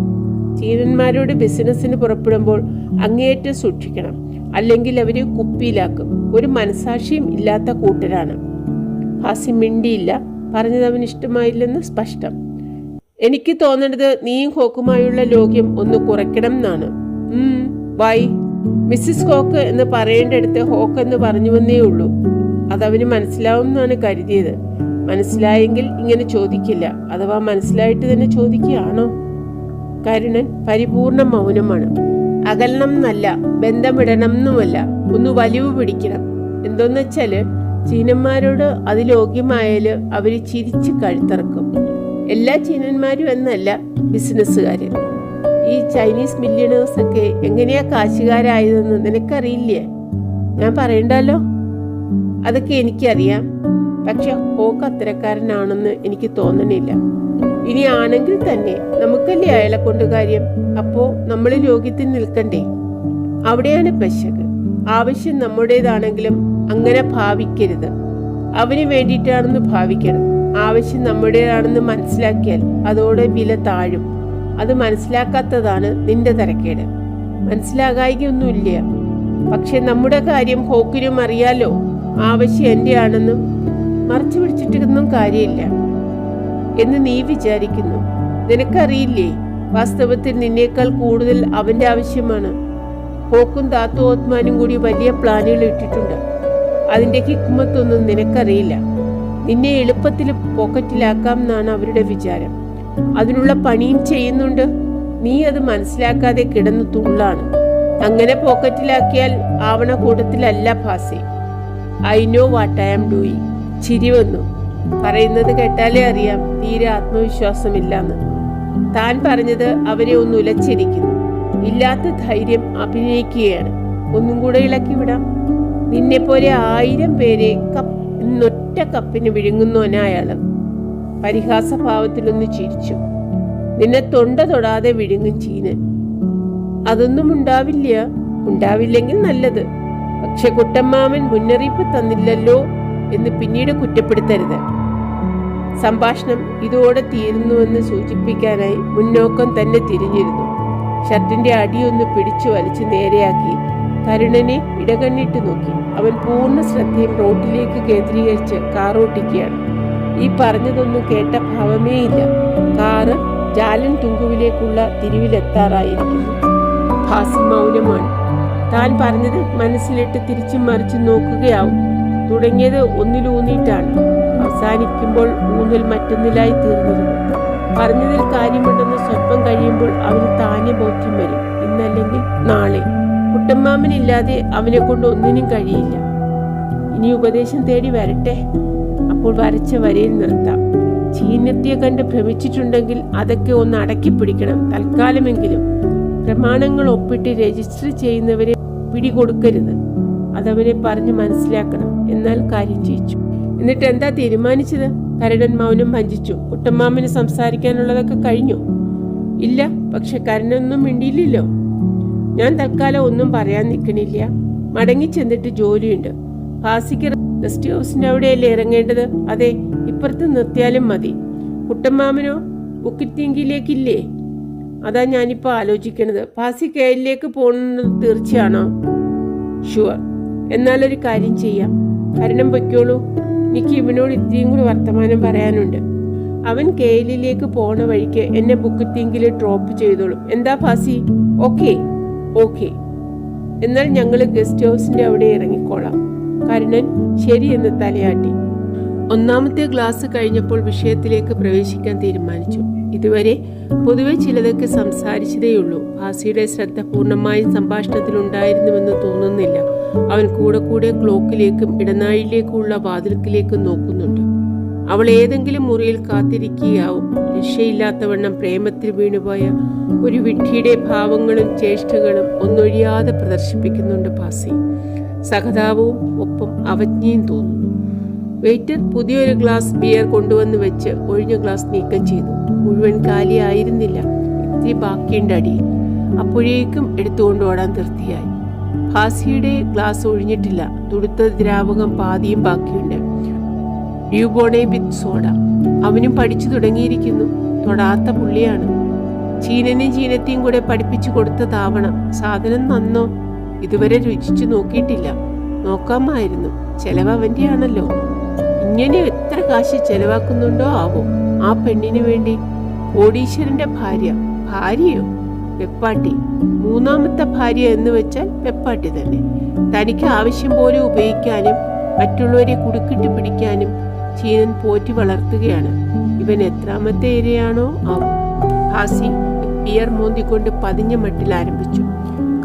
ചീനന്മാരോട് ബിസിനസ്സിന് പുറപ്പെടുമ്പോൾ അങ്ങേയറ്റം സൂക്ഷിക്കണം, അല്ലെങ്കിൽ അവര് കുപ്പിയിലാക്കും. ഒരു മനസാക്ഷിയും ഇല്ലാത്ത കൂട്ടരാണ്. ഹാസി മിണ്ടിയില്ല. പറഞ്ഞത് അവന് ഇഷ്ടമായില്ലെന്ന് സ്പഷ്ടം. എനിക്ക് തോന്നണത് നീയും ഹോക്കുമായുള്ള ലോക്യം ഒന്ന് കുറയ്ക്കണം എന്നാണ്. വൈ? മിസ്സിസ് ഹോക്ക് എന്ന് പറയേണ്ടടുത്ത് ഹോക്ക് എന്ന് പറഞ്ഞുവെന്നേ ഉള്ളൂ. അതവന് മനസ്സിലാവും എന്നാണ് കരുതിയത്. മനസ്സിലായെങ്കിൽ ഇങ്ങനെ ചോദിക്കില്ല. അഥവാ മനസ്സിലായിട്ട് തന്നെ ചോദിക്കുകയാണോ? കരുണൻ പരിപൂർണ മൗനമാണ്. അകലണം എന്നല്ല, ബന്ധമിടണം എന്നുമല്ല, ഒന്ന് വലിവ് പിടിക്കണം. എന്തോന്ന് വെച്ചാല് ചീനന്മാരോട് അതിലോഗ്യമായാല് അവര് ചിരിച്ച് കഴുത്തിറക്കും. എല്ലാ ചീനന്മാരും എന്നല്ല, ബിസിനസ്സുകാര്. ഈ ചൈനീസ് മില്യണേഴ്സ് ഒക്കെ എങ്ങനെയാ കാശുകാരായതെന്ന് നിനക്കറിയില്ലേ? ഞാൻ പറയണ്ടല്ലോ. അതൊക്കെ എനിക്കറിയാം. പക്ഷെ ഹോക്ക് അത്തരക്കാരനാണെന്ന് എനിക്ക് തോന്നണില്ല. ഇനി ആണെങ്കിൽ തന്നെ നമുക്കല്ലേ അയാളെ കൊണ്ട് കാര്യം. അപ്പോ നമ്മൾ ലോക്യത്തിൽ നിൽക്കണ്ടേ? അവിടെയാണ് പെശക്. ആവശ്യം നമ്മുടേതാണെങ്കിലും അങ്ങനെ ഭാവിക്കരുത്. അവന് വേണ്ടിയിട്ടാണെന്ന് ഭാവിക്കണം. ആവശ്യം നമ്മുടേതാണെന്ന് മനസ്സിലാക്കിയാൽ അതോടെ വില താഴും. അത് മനസ്സിലാക്കാത്തതാണ് നിന്റെ തരക്കേട്. മനസ്സിലാകായികയൊന്നുമില്ല. പക്ഷെ നമ്മുടെ കാര്യം ഹോക്കിനും അറിയാലോ. ആവശ്യം എൻ്റെ ആണെന്നും മറച്ചു പിടിച്ചിട്ടൊന്നും കാര്യമില്ല എന്ന് നീ വിചാരിക്കുന്നു. നിനക്കറിയില്ലേ, വാസ്തവത്തിൽ നിന്നേക്കാൾ കൂടുതൽ അവന്റെ ആവശ്യമാണ്. ഹോക്കും താത്തു ഓത്മാനും കൂടി വലിയ പ്ലാനുകൾ ഇട്ടിട്ടുണ്ട്. അതിന്റെ ഹിക്മത്തൊന്നും നിനക്കറിയില്ല. നിന്നെ എളുപ്പത്തിൽ പോക്കറ്റിലാക്കാം എന്നാണ് അവരുടെ വിചാരം. അതിനുള്ള പണിയും ചെയ്യുന്നുണ്ട്. നീ അത് മനസ്സിലാക്കാതെ കിടന്നു തുള്ളാണ്. അങ്ങനെ പോക്കറ്റിലാക്കിയാൽ ആവണ കൂട്ടത്തിലല്ല Bhasi. I know what I am doing. ചിരി വന്നു. പറയുന്നത് കേട്ടാലേ അറിയാം തീരെ ആത്മവിശ്വാസമില്ലാന്ന്. താൻ പറഞ്ഞത് അവരെ ഒന്ന് ഉലച്ചിരിക്കുന്നു. ഇല്ലാത്ത ധൈര്യം അഭിനയിക്കുകയാണ്. ഒന്നും കൂടെ ഇളക്കി വിടാം. നിന്നെപ്പോലെ 1000 പേരെ ഒറ്റ കപ്പിന് വിഴുങ്ങുന്നവനായാള്. പരിഹാസഭാവത്തിലൊന്ന് ചിരിച്ചു. നിന്നെ തൊണ്ട തൊടാതെ വിഴുങ്ങും ചീനൻ. അതൊന്നും ഉണ്ടാവില്ല. ഉണ്ടാവില്ലെങ്കിൽ നല്ലത്. പക്ഷെ കുട്ടമ്മാമൻ മുന്നറിയിപ്പ് തന്നില്ലല്ലോ എന്ന് പിന്നീട് കുറ്റപ്പെടുത്തരുത്. സംഭാഷണം ഇതോടെ തീരുന്നുവെന്ന് സൂചിപ്പിക്കാനായി മുന്നോക്കം തന്നെ തിരിഞ്ഞിരുന്നു. ഷർട്ടിന്റെ അടിയൊന്ന് പിടിച്ചു വലിച്ച് നേരെയാക്കി കരുണനെ ഇടകണ്ണിട്ട് നോക്കി. അവൻ പൂർണ്ണ ശ്രദ്ധയും റോഡിലേക്ക് കേന്ദ്രീകരിച്ച് കാർ ഓട്ടിക്കുകയാണ്. ഈ പറഞ്ഞതൊന്നും കേട്ട ഭാവമേയില്ല. കാറ് ജാലൻ തുങ്കുവിലേക്കുള്ള തിരിവിലെത്താറായിരിക്കുന്നു. ഭാസി മൗനമാണ്. താൻ പറഞ്ഞത് മനസ്സിലിട്ട് തിരിച്ചും മറിച്ചും നോക്കുകയാവും. തുടങ്ങിയത് ഒന്നിലൂന്നിയിട്ടാണ്, അവസാനിക്കുമ്പോൾ ഊന്നൽ മറ്റൊന്നിലായി തീർന്നിരുന്നു. പറഞ്ഞതിൽ കാര്യമുണ്ടെന്ന് സ്വപ്നം കഴിയുമ്പോൾ അവന് താനെ ബോധ്യം വരും. ഇന്നല്ലെങ്കിൽ നാളെ കുട്ടമ്മാമനില്ലാതെ അവനെ കൊണ്ട് ഒന്നിനും കഴിയില്ല. ഇനി ഉപദേശം തേടി വരട്ടെ, അപ്പോൾ വരച്ച വരയിൽ നിർത്താം. ചീനത്തിയെ കണ്ട് ഭ്രമിച്ചിട്ടുണ്ടെങ്കിൽ അതൊക്കെ ഒന്ന് അടക്കി പിടിക്കണം. തൽക്കാലമെങ്കിലും പ്രമാണങ്ങൾ ഒപ്പിട്ട് രജിസ്റ്റർ ചെയ്യുന്നവരെ പിടികൊടുക്കരുത്. അതവനെ പറഞ്ഞ് മനസ്സിലാക്കണം. എന്നാൽ കാര്യം ചെയ്യിച്ചു. എന്നിട്ട് എന്താ തീരുമാനിച്ചത്? കരുണൻ മൗനം ഭഞ്ജിച്ചു. കുട്ടമ്മാമന് സംസാരിക്കാനുള്ളതൊക്കെ കഴിഞ്ഞു? ഇല്ല, പക്ഷെ കരുണൊന്നും മിണ്ടിയില്ലല്ലോ. ഞാൻ തൽക്കാലം ഒന്നും പറയാൻ നിൽക്കണില്ല. മടങ്ങി ചെന്നിട്ട് ജോലിയുണ്ട്. ഭാസിക്ക് റെസ്റ്റ് ഹൗസിന്റെ അവിടെയല്ലേ ഇറങ്ങേണ്ടത്? അതെ, ഇപ്പുറത്ത് നിർത്തിയാലും മതി. കുട്ടമ്മാമനോ ബുക്കിത്തിങ്കിലേക്കില്ലേ? അതാ ഞാനിപ്പോൾ ആലോചിക്കണത്. ഭാസി കേരളിലേക്ക് പോകുന്നത് തീർച്ചയാണോ? ഷുവർ. എന്നാലൊരു കാര്യം ചെയ്യാം, കരുണം പൊയ്ക്കോളൂ. എനിക്ക് ഇവനോട് ഇത്തിരിയും കൂടി വർത്തമാനം പറയാനുണ്ട്. അവൻ കേരളിലേക്ക് പോണ വഴിക്ക് എന്നെ ബുക്കിത്തിങ്കിൽ ഡ്രോപ്പ് ചെയ്തോളും. എന്താ ഭാസി? Okay okay. എന്നാൽ ഞങ്ങൾ ഗസ്റ്റ് ഹൗസിന്റെ അവിടെ ഇറങ്ങിക്കോളാം. കരുണൻ ശരിയെന്ന് തലയാട്ടി. ഒന്നാമത്തെ ക്ലാസ് കഴിഞ്ഞപ്പോൾ വിഷയത്തിലേക്ക് പ്രവേശിക്കാൻ തീരുമാനിച്ചു. ഇതുവരെ പൊതുവെ ചിലതൊക്കെ സംസാരിച്ചതേയുള്ളൂ. ഭാസിയുടെ ശ്രദ്ധ പൂർണ്ണമായും സംഭാഷണത്തിലുണ്ടായിരുന്നുവെന്ന് തോന്നുന്നില്ല. അവൻ കൂടെ കൂടെ ക്ലോക്കിലേക്കും ഇടനാഴിയിലേക്കുമുള്ള വാതിൽക്കിലേക്കും നോക്കുന്നുണ്ട്. അവൾ ഏതെങ്കിലും മുറിയിൽ കാത്തിരിക്കുകയാവും. രക്ഷയില്ലാത്തവണ്ണം പ്രേമത്തിൽ വീണുപോയ ഒരു വിഡ്ഢിയുടെ ഭാവങ്ങളും ചേഷ്ടകളും ഒന്നൊഴിയാതെ പ്രദർശിപ്പിക്കുന്നുണ്ട് ഭാസി. സഹതാപവും ഒപ്പം അവജ്ഞയും തോന്നുന്നു. വെയിറ്റർ പുതിയൊരു ഗ്ലാസ് ബിയർ കൊണ്ടുവന്ന് വെച്ച് ഒഴിഞ്ഞ ഗ്ലാസ് നീക്കം ചെയ്തു. മുഴുവൻ കാലിയായിരുന്നില്ല, ഇത്തിരി ബാക്കിയുണ്ട് അടിയിൽ. അപ്പോഴേക്കും എടുത്തുകൊണ്ട് ഓടാൻ ധൃതിയായി. ഭാസിയുടെ ഗ്ലാസ് ഒഴിഞ്ഞിട്ടില്ല. തുടുത്ത ദ്രാവകം പാതിയും ബാക്കിയുണ്ട്. ഡ്യൂബോണെ വിത്ത് സോഡ. അവനും പഠിച്ചു തുടങ്ങിയിരിക്കുന്നു. തൊടാത്ത പുള്ളിയാണ്. ചീനനെയും ചീനത്തെയും കൂടെ പഠിപ്പിച്ചു കൊടുത്തതാവണം. സാധനം നന്നോ? ഇതുവരെ രുചിച്ചു നോക്കിയിട്ടില്ല. നോക്കാമായിരുന്നു. ചെലവ് അവന്റെ ആണല്ലോ. ഇങ്ങനെ എത്ര കാശ് ചെലവാക്കുന്നുണ്ടോ ആവോ ആ പെണ്ണിന് വേണ്ടി. കോടീശ്വരന്റെ ഭാര്യയോ? വെപ്പാട്ടി. മൂന്നാമത്തെ ഭാര്യ എന്ന് വെച്ചാൽ വെപ്പാട്ടി തന്നെ. തനിക്ക് ആവശ്യം പോലെ ഉപയോഗിക്കാനും മറ്റുള്ളവരെ കുടുക്കിട്ട് പിടിക്കാനും ചീനൻ പോറ്റി വളർത്തുകയാണ്. ഇവൻ എത്രാമത്തെ ഇരയാണോ ആവും. ഭാസി ബിയർ മോന്തിക്കൊണ്ട് പതിഞ്ഞ മട്ടിൽ ആരംഭിച്ചു.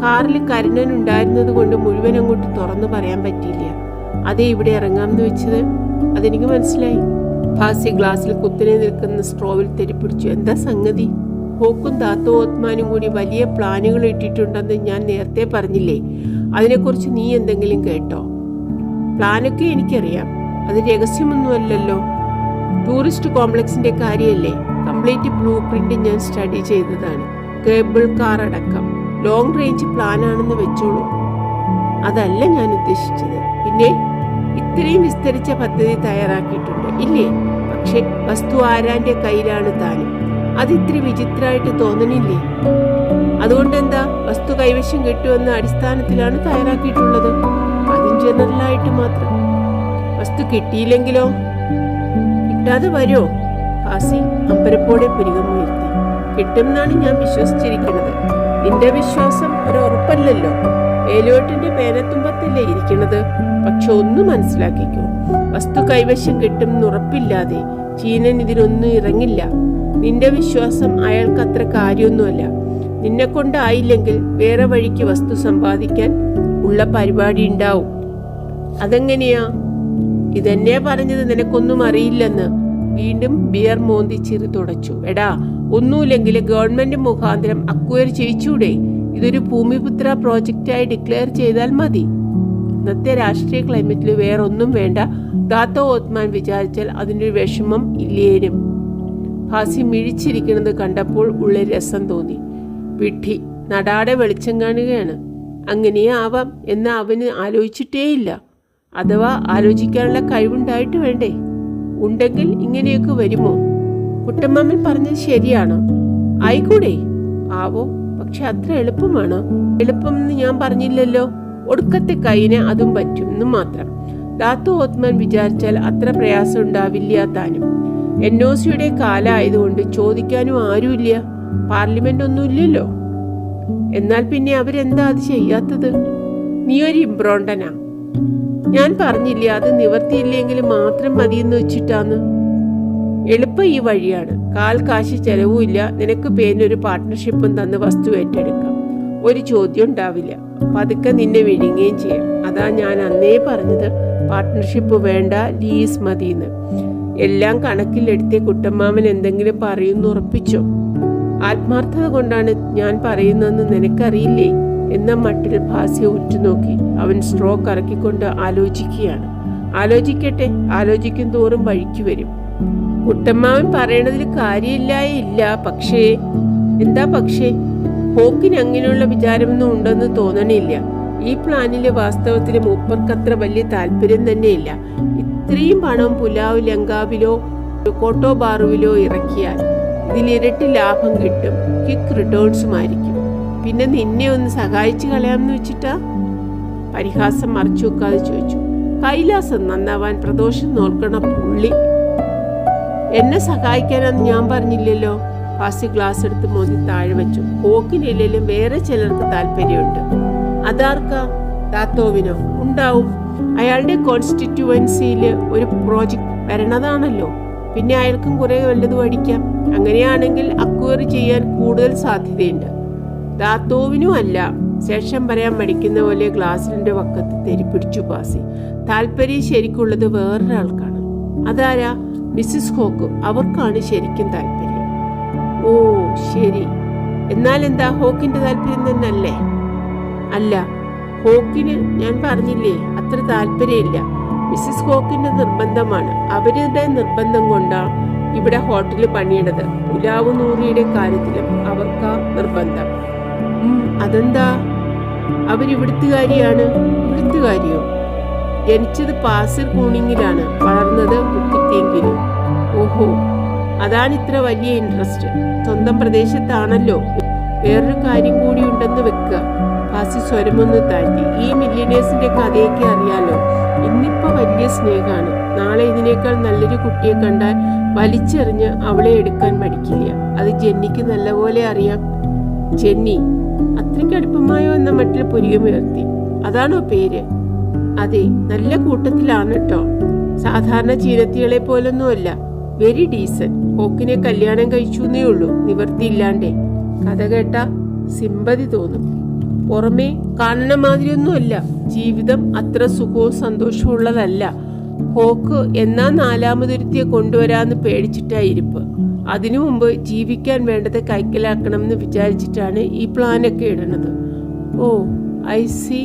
കാറിൽ കരുണൻ ഉണ്ടായിരുന്നത് കൊണ്ട് മുഴുവൻ അങ്ങോട്ട് തുറന്നു പറയാൻ പറ്റിയില്ല. അതേ ഇവിടെ ഇറങ്ങാമെന്ന് വെച്ചത്. അതെനിക്ക് മനസ്സിലായി. ഭാസി ഗ്ലാസ്സിൽ കുത്തനെ നിൽക്കുന്ന സ്ട്രോവിൽ തെരിപ്പിടിച്ചു. എന്താ സംഗതി? ഹോക്കും താത്തോ ഓത്മാനും കൂടി വലിയ പ്ലാനുകൾ ഇട്ടിട്ടുണ്ടെന്ന് ഞാൻ നേരത്തെ പറഞ്ഞില്ലേ? അതിനെക്കുറിച്ച് നീ എന്തെങ്കിലും കേട്ടോ? പ്ലാനൊക്കെ എനിക്കറിയാം. അത് രഹസ്യമൊന്നുമല്ലല്ലോ. ടൂറിസ്റ്റ് കോംപ്ലക്സിന്റെ കാര്യമല്ലേ? കംപ്ലീറ്റ് ബ്ലൂ പ്രിന്റ് ഞാൻ സ്റ്റഡി ചെയ്തതാണ്. കേബിൾ കാർ അടക്കം. ലോങ് റേഞ്ച് പ്ലാനാണെന്ന് വെച്ചോളൂ. അതല്ല ഞാൻ ഉദ്ദേശിച്ചത്. പിന്നെ ഇത്രയും വിസ്തരിച്ച പദ്ധതി തയ്യാറാക്കിയിട്ടുണ്ട് ഇല്ലേ? പക്ഷെ വസ്തു ആരാന്റെ കയ്യിലാണ് താനും. അത് ഇത്തിരി വിചിത്രമായിട്ട് തോന്നണില്ലേ? അതുകൊണ്ടെന്താ? വസ്തു കൈവശം കിട്ടുമെന്ന അടിസ്ഥാനത്തിലാണ് തയ്യാറാക്കിയിട്ടുള്ളത്. അതും ജനറലായിട്ട് മാത്രം. വസ്തു കിട്ടിയില്ലെങ്കിലോ? കിട്ടാതെ വരുമോ? ഭാസി അമ്പരപ്പോടെ പുരികമുയർത്തി. കിട്ടുമെന്നാണ് ഞാൻ വിശ്വസിച്ചിരിക്കുന്നത്. നിന്റെ വിശ്വാസം ഒരു ഉറപ്പല്ലല്ലോ. ഏലോട്ടിന്റെ പേനത്തുമ്പത്തല്ലേ ഇരിക്കുന്നത്. പക്ഷെ ഒന്ന് മനസ്സിലാക്കിക്കോ, വസ്തു കൈവശം കിട്ടും ഉറപ്പില്ലാതെ ചീനൻ ഇതിനൊന്നും ഇറങ്ങില്ല. നിന്റെ വിശ്വാസം അയാൾക്ക് അത്ര കാര്യമൊന്നുമല്ല. നിന്നെ കൊണ്ടായില്ലെങ്കിൽ വേറെ വഴിക്ക് വസ്തു സമ്പാദിക്കാൻ ഉള്ള പരിപാടി ഉണ്ടാവും. അതെങ്ങനെയാ? ഇതെന്നെയാ പറഞ്ഞത് നിനക്കൊന്നും അറിയില്ലെന്ന്. വീണ്ടും ബിയർ മോന്തി ചിരി തുടച്ചു. എടാ, ഒന്നുമില്ലെങ്കിൽ ഗവൺമെന്റ് മുഖാന്തരം അക്വയർ ചെയ്യിച്ചൂടെ? ഇതൊരു ഭൂമിപുത്ര പ്രോജക്റ്റായി ഡിക്ലെയർ ചെയ്താൽ മതി. ഇന്നത്തെ രാഷ്ട്രീയ ക്ലൈമറ്റിൽ വേറൊന്നും വേണ്ട. ദാത്തോ ഓത്മാൻ വിചാരിച്ചാൽ അതിനൊരു വിഷമം ഇല്ലേനും. ഭാസി മിഴിച്ചിരിക്കുന്നത് കണ്ടപ്പോൾ ഉള്ളിൽ രസം തോന്നി. വിഡ്ഢി നടാടെ വെളിച്ചം കാണുകയാണ്. അങ്ങനെയേ ആവാം എന്ന് അവന് ആലോചിച്ചിട്ടേയില്ല. അഥവാ ആലോചിക്കാനുള്ള കഴിവുണ്ടായിട്ട് വേണ്ടേ? ഉണ്ടെങ്കിൽ ഇങ്ങനെയൊക്കെ വരുമോ? കുട്ടമ്മാമൻ പറഞ്ഞത് ശരിയാണോ? ആയിക്കൂടെ? ആവോ, പക്ഷെ അത്ര എളുപ്പമാണോ? എളുപ്പമെന്ന് ഞാൻ പറഞ്ഞില്ലല്ലോ. ഒടുക്കത്തെ കൈന് അതും പറ്റും എന്ന് മാത്രം. ദാത്തു ഓത്മാൻ വിചാരിച്ചാൽ അത്ര പ്രയാസം ഉണ്ടാവില്ല താനും. NOCയുടെ കാലമായതുകൊണ്ട് ചോദിക്കാനും ആരുമില്ല. പാർലമെന്റ് ഒന്നുമില്ലല്ലോ. എന്നാൽ പിന്നെ അവരെന്താ അത് ചെയ്യാത്തത്? നീ ഒരു ഇംബ്രോണ്ടനാ. ഞാൻ പറഞ്ഞില്ലേ, അത് നിവർത്തിയില്ലെങ്കിൽ മാത്രം മതിയെന്ന് വെച്ചിട്ടാന്ന്. എളുപ്പം ഈ വഴിയാണ്. കാൽ കാശ് ചെലവുമില്ല. നിനക്ക് പേരിനൊരു പാർട്ട്ണർഷിപ്പും തന്ന് വസ്തു ഏറ്റെടുക്കാം. ഒരു ചോദ്യം ഉണ്ടാവില്ല. പതുക്കെ നിന്നെ വിഴുങ്ങുകയും ചെയ്യാം. അതാ ഞാൻ അന്നേ പറഞ്ഞത് പാർട്ട്ണർഷിപ്പ് വേണ്ട, ലീസ് മതിയെന്ന്. എല്ലാം കണക്കിലെടുത്തേ കുട്ടമ്മാമൻ എന്തെങ്കിലും പറയുന്നു ഉറപ്പിച്ചോ? ആത്മാർത്ഥത കൊണ്ടാണ് ഞാൻ പറയുന്നതെന്ന് നിനക്കറിയില്ലേ എന്ന മട്ടിൽ ഭാസ്യ ഉറ്റുനോക്കി. അവൻ സ്ട്രോ കറക്കിക്കൊണ്ട് ആലോചിക്കുകയാണ്. ആലോചിക്കട്ടെ, ആലോചിക്കും തോറും വഴിക്ക് വരും. കുട്ടമ്മാവൻ പറയണതിൽ കാര്യമില്ല. പക്ഷേ എന്താ പക്ഷേ? ഹോക്കിന് അങ്ങനെയുള്ള വിചാരമൊന്നും ഉണ്ടെന്ന് തോന്നണില്ല. ഈ പ്ലാനില് വാസ്തവത്തിൽ മൂപ്പർക്കത്ര വലിയ താല്പര്യം തന്നെയില്ല. ഇത്രയും പണം പുലാവ് ലങ്കാവിലോ കോട്ടോ ബാറുവിലോ ഇറക്കിയാൽ ഇതിലിരട്ടി ലാഭം കിട്ടും. ക്വിക്ക് റിട്ടേൺസുമായിരിക്കും. പിന്നെ നിന്നെ ഒന്ന് സഹായിച്ചു കളയാമെന്ന് വെച്ചിട്ടാ? പരിഹാസം മറച്ചു വെക്കാതെ ചോദിച്ചു. കൈലാസം നന്നാവാൻ പ്രദോഷം നോൽക്കണ പുള്ളി. എന്നെ സഹായിക്കാനെന്ന് ഞാൻ പറഞ്ഞില്ലല്ലോ. ഫാസി ഗ്ലാസ് എടുത്ത് മോദി താഴെ വെച്ചു. ഹോക്കിനില്ലെങ്കിലും വേറെ ചിലർക്ക് താല്പര്യമുണ്ട്. അതാർക്കാ? ദാത്തോവിനോ? ഉണ്ടാവും. അയാളുടെ കോൺസ്റ്റിറ്റ്യുവൻസിയിൽ ഒരു പ്രോജക്റ്റ് വരണതാണല്ലോ. പിന്നെ അയാൾക്കും കുറെ വല്ലതും അടിക്കാം. അങ്ങനെയാണെങ്കിൽ അക്വയറി ചെയ്യാൻ കൂടുതൽ സാധ്യതയുണ്ട്. ദാത്തോവിനും അല്ല. ശേഷം പറയാൻ മടിക്കുന്ന പോലെ ഗ്ലാസിന്റെ വക്കത്ത് തെരിപ്പിടിച്ചു പാസി. താല്പര്യം ശരിക്കുള്ളത് വേറൊരാൾക്കാണ്. അതാരാ? Mrs Hock. അവർക്കാണ് ശരിക്കും താല്പര്യം. ഓ ശരി. എന്നാൽ എന്താ, ഹോക്കിന്റെ താല്പര്യം തന്നെ അല്ലേ? അല്ല, ഹോക്കിന് ഞാൻ പറഞ്ഞില്ലേ അത്ര താല്പര്യമില്ല. മിസ്സിസ് ഹോക്കിന്റെ നിർബന്ധമാണ്. അവരുടെ നിർബന്ധം കൊണ്ടാണ് ഇവിടെ ഹോട്ടലിൽ പണിയിടത്. പുലാവ് നൂറിയുടെ കാര്യത്തിലും അവർക്കാ നിർബന്ധം. അതെന്താ? അവരിവിടുത്തുകാരിയാണ്. ഇവിടുത്തുകാരിയോ? ജനിച്ചത് പാസിർ കൂണിങ്ങിലാണ്, വളർന്നത് ബുക്കിത്തെങ്കിലും. ഓഹോ, അതാണ് ഇത്ര വലിയ ഇൻട്രസ്റ്റ്. സ്വന്തം പ്രദേശത്താണല്ലോ. വേറൊരു കാര്യം കൂടി ഉണ്ടെന്ന് വെക്കുക. പാസി സ്വരമൊന്ന് താഴ്ത്തി. ഈ മില്യനേഴ്സിന്റെ കഥയൊക്കെ അറിയാലോ. ഇന്നിപ്പോ വലിയ സ്നേഹമാണ്. നാളെ ഇതിനേക്കാൾ നല്ലൊരു കുട്ടിയെ കണ്ടാൽ വലിച്ചെറിഞ്ഞ് അവളെ എടുക്കാൻ മടിക്കില്ല. അത് ജെന്നിക്ക് നല്ലപോലെ അറിയാം. ജെന്നി അത്രയ്ക്ക് അടുപ്പമായോ എന്ന മട്ടിൽ പുരികമുയർത്തി. അതാണോ പേര്? അതെ, നല്ല കൂട്ടത്തിലാണ് കേട്ടോ. സാധാരണ ചീനത്തികളെ പോലൊന്നുമല്ല. Very decent. ഹോക്കിനെ കല്യാണം കഴിച്ചൂന്നേ ഉള്ളൂ, നിവർത്തിയില്ലാണ്ടേ. കഥ കേട്ട സിമ്പതി തോന്നും. പുറമേ കാണണ മാതിരിയൊന്നുമല്ല. ജീവിതം അത്ര സുഖവും സന്തോഷവും ഉള്ളതല്ല. ഹോക്ക് എന്നാ നാലാമതൊരുത്തിയെ കൊണ്ടുവരാന്ന് പേടിച്ചിട്ടാ ഇരിപ്പ്. അതിനു മുമ്പ് ജീവിക്കാൻ വേണ്ടത് കൈക്കലാക്കണമെന്ന് വിചാരിച്ചിട്ടാണ് ഈ പ്ലാനൊക്കെ ഇടണത്. ഓ ഐ സി.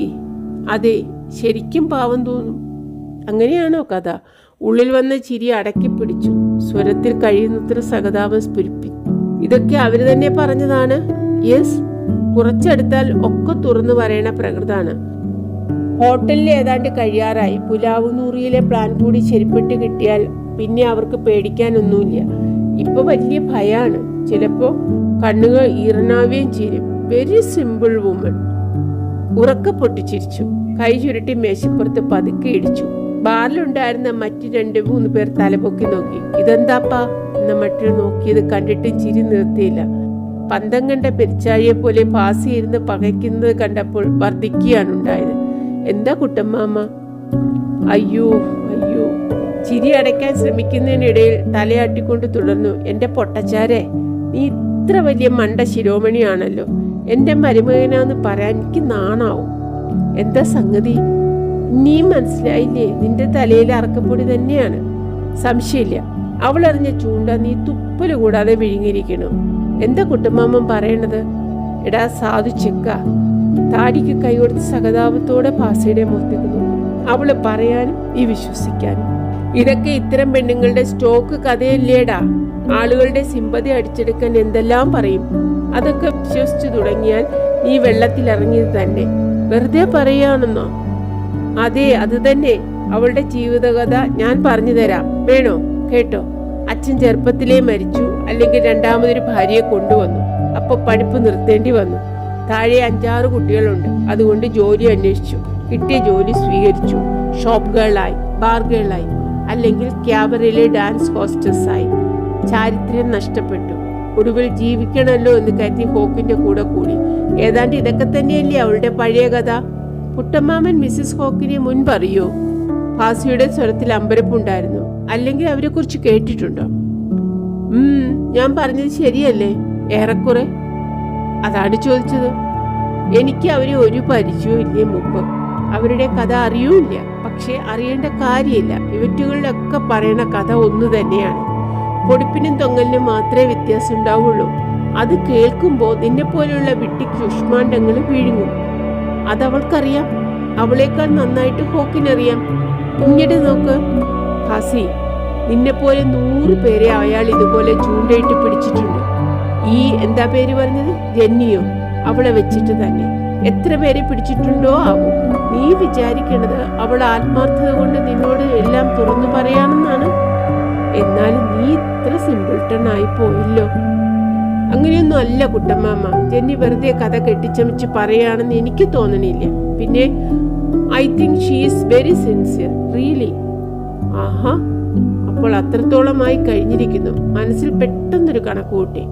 അതെ, ശരിക്കും പാവം തോന്നും. അങ്ങനെയാണോ കഥ? ഉള്ളിൽ വന്ന ചിരി അടക്കി പിടിച്ചു. സ്വരത്തിൽ കഴിയുന്നത്ര സഹതാപം സ്ഫുരിപ്പിച്ചു. ഇതൊക്കെ അവര് തന്നെ പറഞ്ഞതാണ്. യെസ്, കുറച്ചെടുത്താൽ ഒക്കെ തുറന്നു പറയണ പ്രകൃതാണ്. ഹോട്ടലിൽ ഏതാണ്ട് കഴിയാറായി. പുലാവ് നൂറിയിലെ പ്ലാൻ കൂടി ശരിപ്പെട്ട് കിട്ടിയാൽ പിന്നെ അവർക്ക് പേടിക്കാനൊന്നുമില്ല. ഇപ്പൊ വലിയ ഭയാണ്. ചിലപ്പോ കണ്ണുകൾ ഈറനാവുകയും ചെയ്യും. Very simple woman. ഉറക്കെ പൊട്ടിച്ചിരിച്ചു. കൈ ചുരുട്ടി മേശപ്പുറത്ത് പതുക്കെ ഇടിച്ചു. ബാറിലുണ്ടായിരുന്ന മറ്റു 2-3 പേർ തലപൊക്കി നോക്കി. ഇതെന്താപ്പാ എന്ന മട്ടിൽ നോക്കിയത് കണ്ടിട്ട് ചിരി നിർത്തിയില്ല. പന്തം കണ്ട പെരിച്ചാഴിയെ പോലെ പാസ് ഇരുന്ന് പകയ്ക്കുന്നത് കണ്ടപ്പോൾ വർദ്ധിക്കുകയാണ് ഉണ്ടായത്. എന്താ കുട്ടമ്മാമ്മ? അയ്യോ അയ്യോ. ചിരി അടയ്ക്കാൻ ശ്രമിക്കുന്നതിനിടയിൽ തലയാട്ടിക്കൊണ്ട് തുടർന്നു. എന്റെ പൊട്ടച്ചാരെ, നീ ഇത്ര വലിയ മണ്ട ശിരോമണിയാണല്ലോ. എന്റെ മരുമകനാന്ന് പറയാൻ എനിക്ക് നാണാവും. എന്താ സംഗതി? നീ മനസ്സിലായില്ലേ? നിന്റെ തലയിൽ അറക്കപ്പൊടി തന്നെയാണ്, സംശയമില്ല. അവളറിഞ്ഞ ചൂണ്ട നീ തുപ്പല് കൂടാതെ വിഴുങ്ങിയിരിക്കണം. എന്താ കുട്ടമ്മാമ്മൻ പറയണത്? എടാ സാധു ചെക്ക. താടിക്ക് കൈ കൊടുത്ത് സഹതാപത്തോടെ പാസയുടെ മുഖത്തേക്ക് നോക്കി. അവള് പറയാനും നീ വിശ്വസിക്കാനും. ഇതൊക്കെ ഇത്തരം പെണ്ണുങ്ങളുടെ സ്റ്റോക്ക് കഥയല്ലേടാ. ആളുകളുടെ സിമ്പതി അടിച്ചെടുക്കാൻ എന്തെല്ലാം പറയും. അതൊക്കെ വിശ്വസിച്ചു തുടങ്ങിയാൽ നീ വെള്ളത്തിലിറങ്ങിയത് തന്നെ. വെറുതെ പറയാണെന്നോ? അതെ, അത് തന്നെ. അവളുടെ ജീവിതകഥ ഞാൻ പറഞ്ഞു തരാം. വേണോ? കേട്ടോ, അച്ഛൻ ചെറുപ്പത്തിലേ മരിച്ചു, അല്ലെങ്കിൽ രണ്ടാമതൊരു ഭാര്യയെ കൊണ്ടുവന്നു. അപ്പൊ പഠിപ്പ് നിർത്തേണ്ടി വന്നു. താഴെ 5-6 കുട്ടികളുണ്ട്. അതുകൊണ്ട് ജോലി അന്വേഷിച്ചു. കിട്ടിയ ജോലി സ്വീകരിച്ചു. ഷോപ്പ് ഗേളായി, ബാർ ഗേളായി, അല്ലെങ്കിൽ ക്യാബറയിലെ ഡാൻസ് ഹോസ്റ്റസായി. ചാരിത്രം നഷ്ടപ്പെട്ടു. ഒടുവിൽ ജീവിക്കണമല്ലോ എന്ന് കരുതി ഹോക്കിന്റെ കൂടെ കൂടി. ഏതാണ്ട് ഇതൊക്കെ തന്നെയല്ലേ അവളുടെ പഴയ കഥ. കുട്ടമ്മാമൻ മിസ്സിസ് ഹോക്കിനെ മുൻപറിയോ? ഭാസിയുടെ സ്വരത്തിൽ അമ്പരപ്പുണ്ടായിരുന്നു. അല്ലെങ്കിൽ അവരെ കുറിച്ച് കേട്ടിട്ടുണ്ടോ? ഞാൻ പറഞ്ഞത് ശരിയല്ലേ? ഏറെക്കുറെ. അതാണ് ചോദിച്ചത്. എനിക്ക് അവരെ ഒരു പരിചയവും ഇല്ലേ മുമ്പ്. അവരുടെ കഥ അറിയൂല്ല. പക്ഷെ അറിയേണ്ട കാര്യമില്ല. ഇവറ്റുകളിലൊക്കെ പറയണ കഥ ഒന്നു തന്നെയാണ്. പൊടിപ്പിനും തൊങ്ങലിനും മാത്രമേ വ്യത്യാസം ഉണ്ടാവുള്ളൂ. അത് കേൾക്കുമ്പോൾ നിന്നെ പോലെയുള്ള വിട്ടിക്ക് ഉഷ്മാണ്ടങ്ങൾ വീഴുങ്ങും. അതവൾക്കറിയാം. അവളേക്കാൾ നന്നായിട്ട് ഹോക്കിനറിയാം. കുഞ്ഞിട്ട് നോക്ക് ഭാസി, നിന്നെപ്പോലെ 100 പേരെ അയാൾ ഇതുപോലെ ചൂണ്ടയിട്ട് പിടിച്ചിട്ടുണ്ട്. എന്താ പേര് പറഞ്ഞത്? ജെന്നിയോ? അവളെ വെച്ചിട്ട് തന്നെ എത്ര പേരെ പിടിച്ചിട്ടുണ്ടോ ആവും. നീ വിചാരിക്കണത് അവൾ ആത്മാർത്ഥത കൊണ്ട് നിന്നോട് എല്ലാം തുറന്നു പറയാണെന്നാണ്. എന്നാലും നീ ഇത്ര സിമ്പിൾട്ടൺ ആയി പോയില്ലോ. അങ്ങനെയൊന്നും അല്ല കുട്ടമ്മാമ. ജെന്നി വെറുതെ കഥ കെട്ടിച്ചമച്ച് പറയാണെന്ന് എനിക്ക് തോന്നണില്ല. പിന്നെ I think she is very sincere, really. ആഹാ, അപ്പോൾ അത്രത്തോളമായി കഴിഞ്ഞിരിക്കുന്നു. മനസ്സിൽ പെട്ടെന്നൊരു കണക്ക് കൂട്ടി.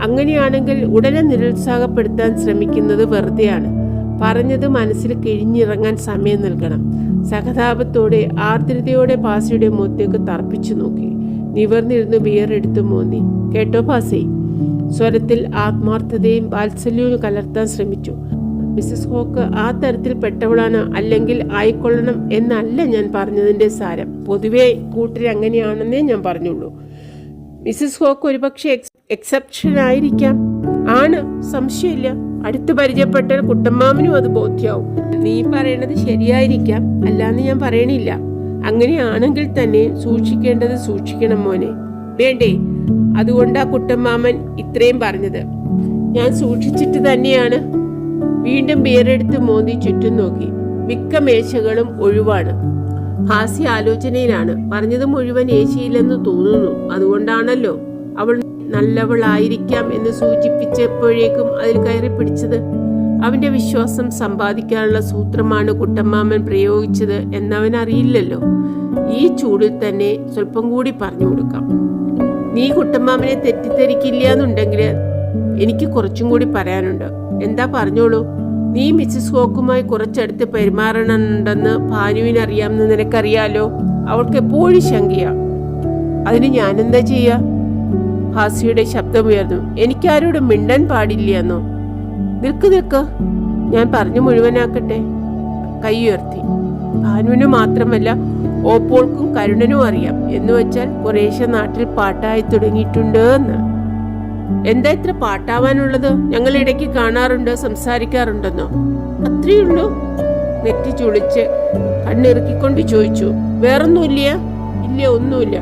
അങ്ങനെയാണെങ്കിൽ ഉടനെ നിരുത്സാഹപ്പെടുത്താൻ ശ്രമിക്കുന്നത് വെറുതെയാണ്. പറഞ്ഞത് മനസ്സിൽ കിഴിഞ്ഞിറങ്ങാൻ സമയം നൽകണം. സഹതാപത്തോടെ ആർദ്രതയോടെ ഭാസിയുടെ മുഖത്തേക്ക് തർപ്പിച്ചു നോക്കി. നിവർന്നിരുന്ന് ബിയറെടുത്ത് മോന്നി. കേട്ടോ ഭാസി? സ്വരത്തിൽ ആത്മാർത്ഥതയും വാത്സല്യവും കലർത്താൻ ശ്രമിച്ചു. മിസ്സസ് ഹോക്ക് ആ തരത്തിൽ പെട്ടവളാണ്, അല്ലെങ്കിൽ ആയിക്കൊള്ളണം എന്നല്ല ഞാൻ പറഞ്ഞതിന്റെ സാരം. പൊതുവെ കൂട്ടർ അങ്ങനെയാണെന്നേ ഞാൻ പറഞ്ഞുള്ളൂ. മിസ്സസ് ഹോക്ക് ഒരുപക്ഷെ എക്സെപ്ഷൻ ആയിരിക്കാം. ആണ്, സംശയമില്ല. അടുത്ത് പരിചയപ്പെട്ടാൽ കുട്ടമ്മാമനും അത് ബോധ്യാവും. നീ പറയണത് ശരിയായിരിക്കാം, അല്ലാന്ന് ഞാൻ പറയണില്ല. അങ്ങനെയാണെങ്കിൽ തന്നെ സൂക്ഷിക്കേണ്ടത് സൂക്ഷിക്കണം മോനെ. വേണ്ടേ? അതുകൊണ്ടാ കുട്ടമ്മാമൻ ഇത്രയും പറഞ്ഞത്. ഞാൻ സൂക്ഷിച്ചിട്ട് തന്നെയാണ്. വീണ്ടും ബിയറെടുത്ത് മോന്തി ചുറ്റും നോക്കി. മിക്ക മേശകളും ഒഴിവാണ്. ഹാസ്യ ആലോചനയിലാണ്. പറഞ്ഞത് മുഴുവൻ ഏശിയില്ലെന്ന് തോന്നുന്നു. അതുകൊണ്ടാണല്ലോ അവൾ നല്ലവളായിരിക്കാം എന്ന് സൂചിപ്പിച്ചപ്പോഴേക്കും അതിൽ കയറി പിടിച്ചത്. അവന്റെ വിശ്വാസം സമ്പാദിക്കാനുള്ള സൂത്രമാണ് കുട്ടമ്മാമൻ പ്രയോഗിച്ചത് എന്നവൻ അറിയില്ലല്ലോ. ഈ ചൂടിൽ തന്നെ സ്വല്പം കൂടി പറഞ്ഞു കൊടുക്കാം. നീ കുട്ടമ്മാമനെ തെറ്റിദ്ധരിക്കില്ല എന്നുണ്ടെങ്കിൽ എനിക്ക് കുറച്ചും കൂടി പറയാനുണ്ട്. എന്താ? പറഞ്ഞോളൂ. നീ മിസ്സസ് ഹോക്കുമായി കുറച്ചടുത്ത് പെരുമാറണമെന്നുണ്ടെന്ന് ഭാനുവിനറിയാമെന്ന് നിനക്കറിയാലോ. അവൾക്ക് എപ്പോഴും ശങ്കയാ. അതിന് ഞാനെന്താ ചെയ്യാ? ഹാസിയുടെ ശബ്ദമുയർന്നു. എനിക്കാരോടും മിണ്ടാൻ പാടില്ല എന്നോ? നിൽക്ക്, ഞാൻ പറഞ്ഞു മുഴുവനാക്കട്ടെ. കൈയുയർത്തി. ഭാനുവിന് മാത്രമല്ല ഓപ്പോൾക്കും കരുണനും അറിയാം. എന്ന് വെച്ചാൽ കുറേശ്ശെ നാട്ടിൽ പാട്ടായി തുടങ്ങിയിട്ടുണ്ട് എന്ന്. എന്താ ഇത്ര പാട്ടാവാനുള്ളത്? ഞങ്ങൾ ഇടയ്ക്ക് കാണാറുണ്ട്, സംസാരിക്കാറുണ്ടെന്നോ? അത്രയുള്ളൂ? നെറ്റി ചുളിച്ച് കണ്ണിറുക്കിക്കൊണ്ട് ചോദിച്ചു. വേറൊന്നുമില്ല? ഇല്ല, ഒന്നുമില്ല.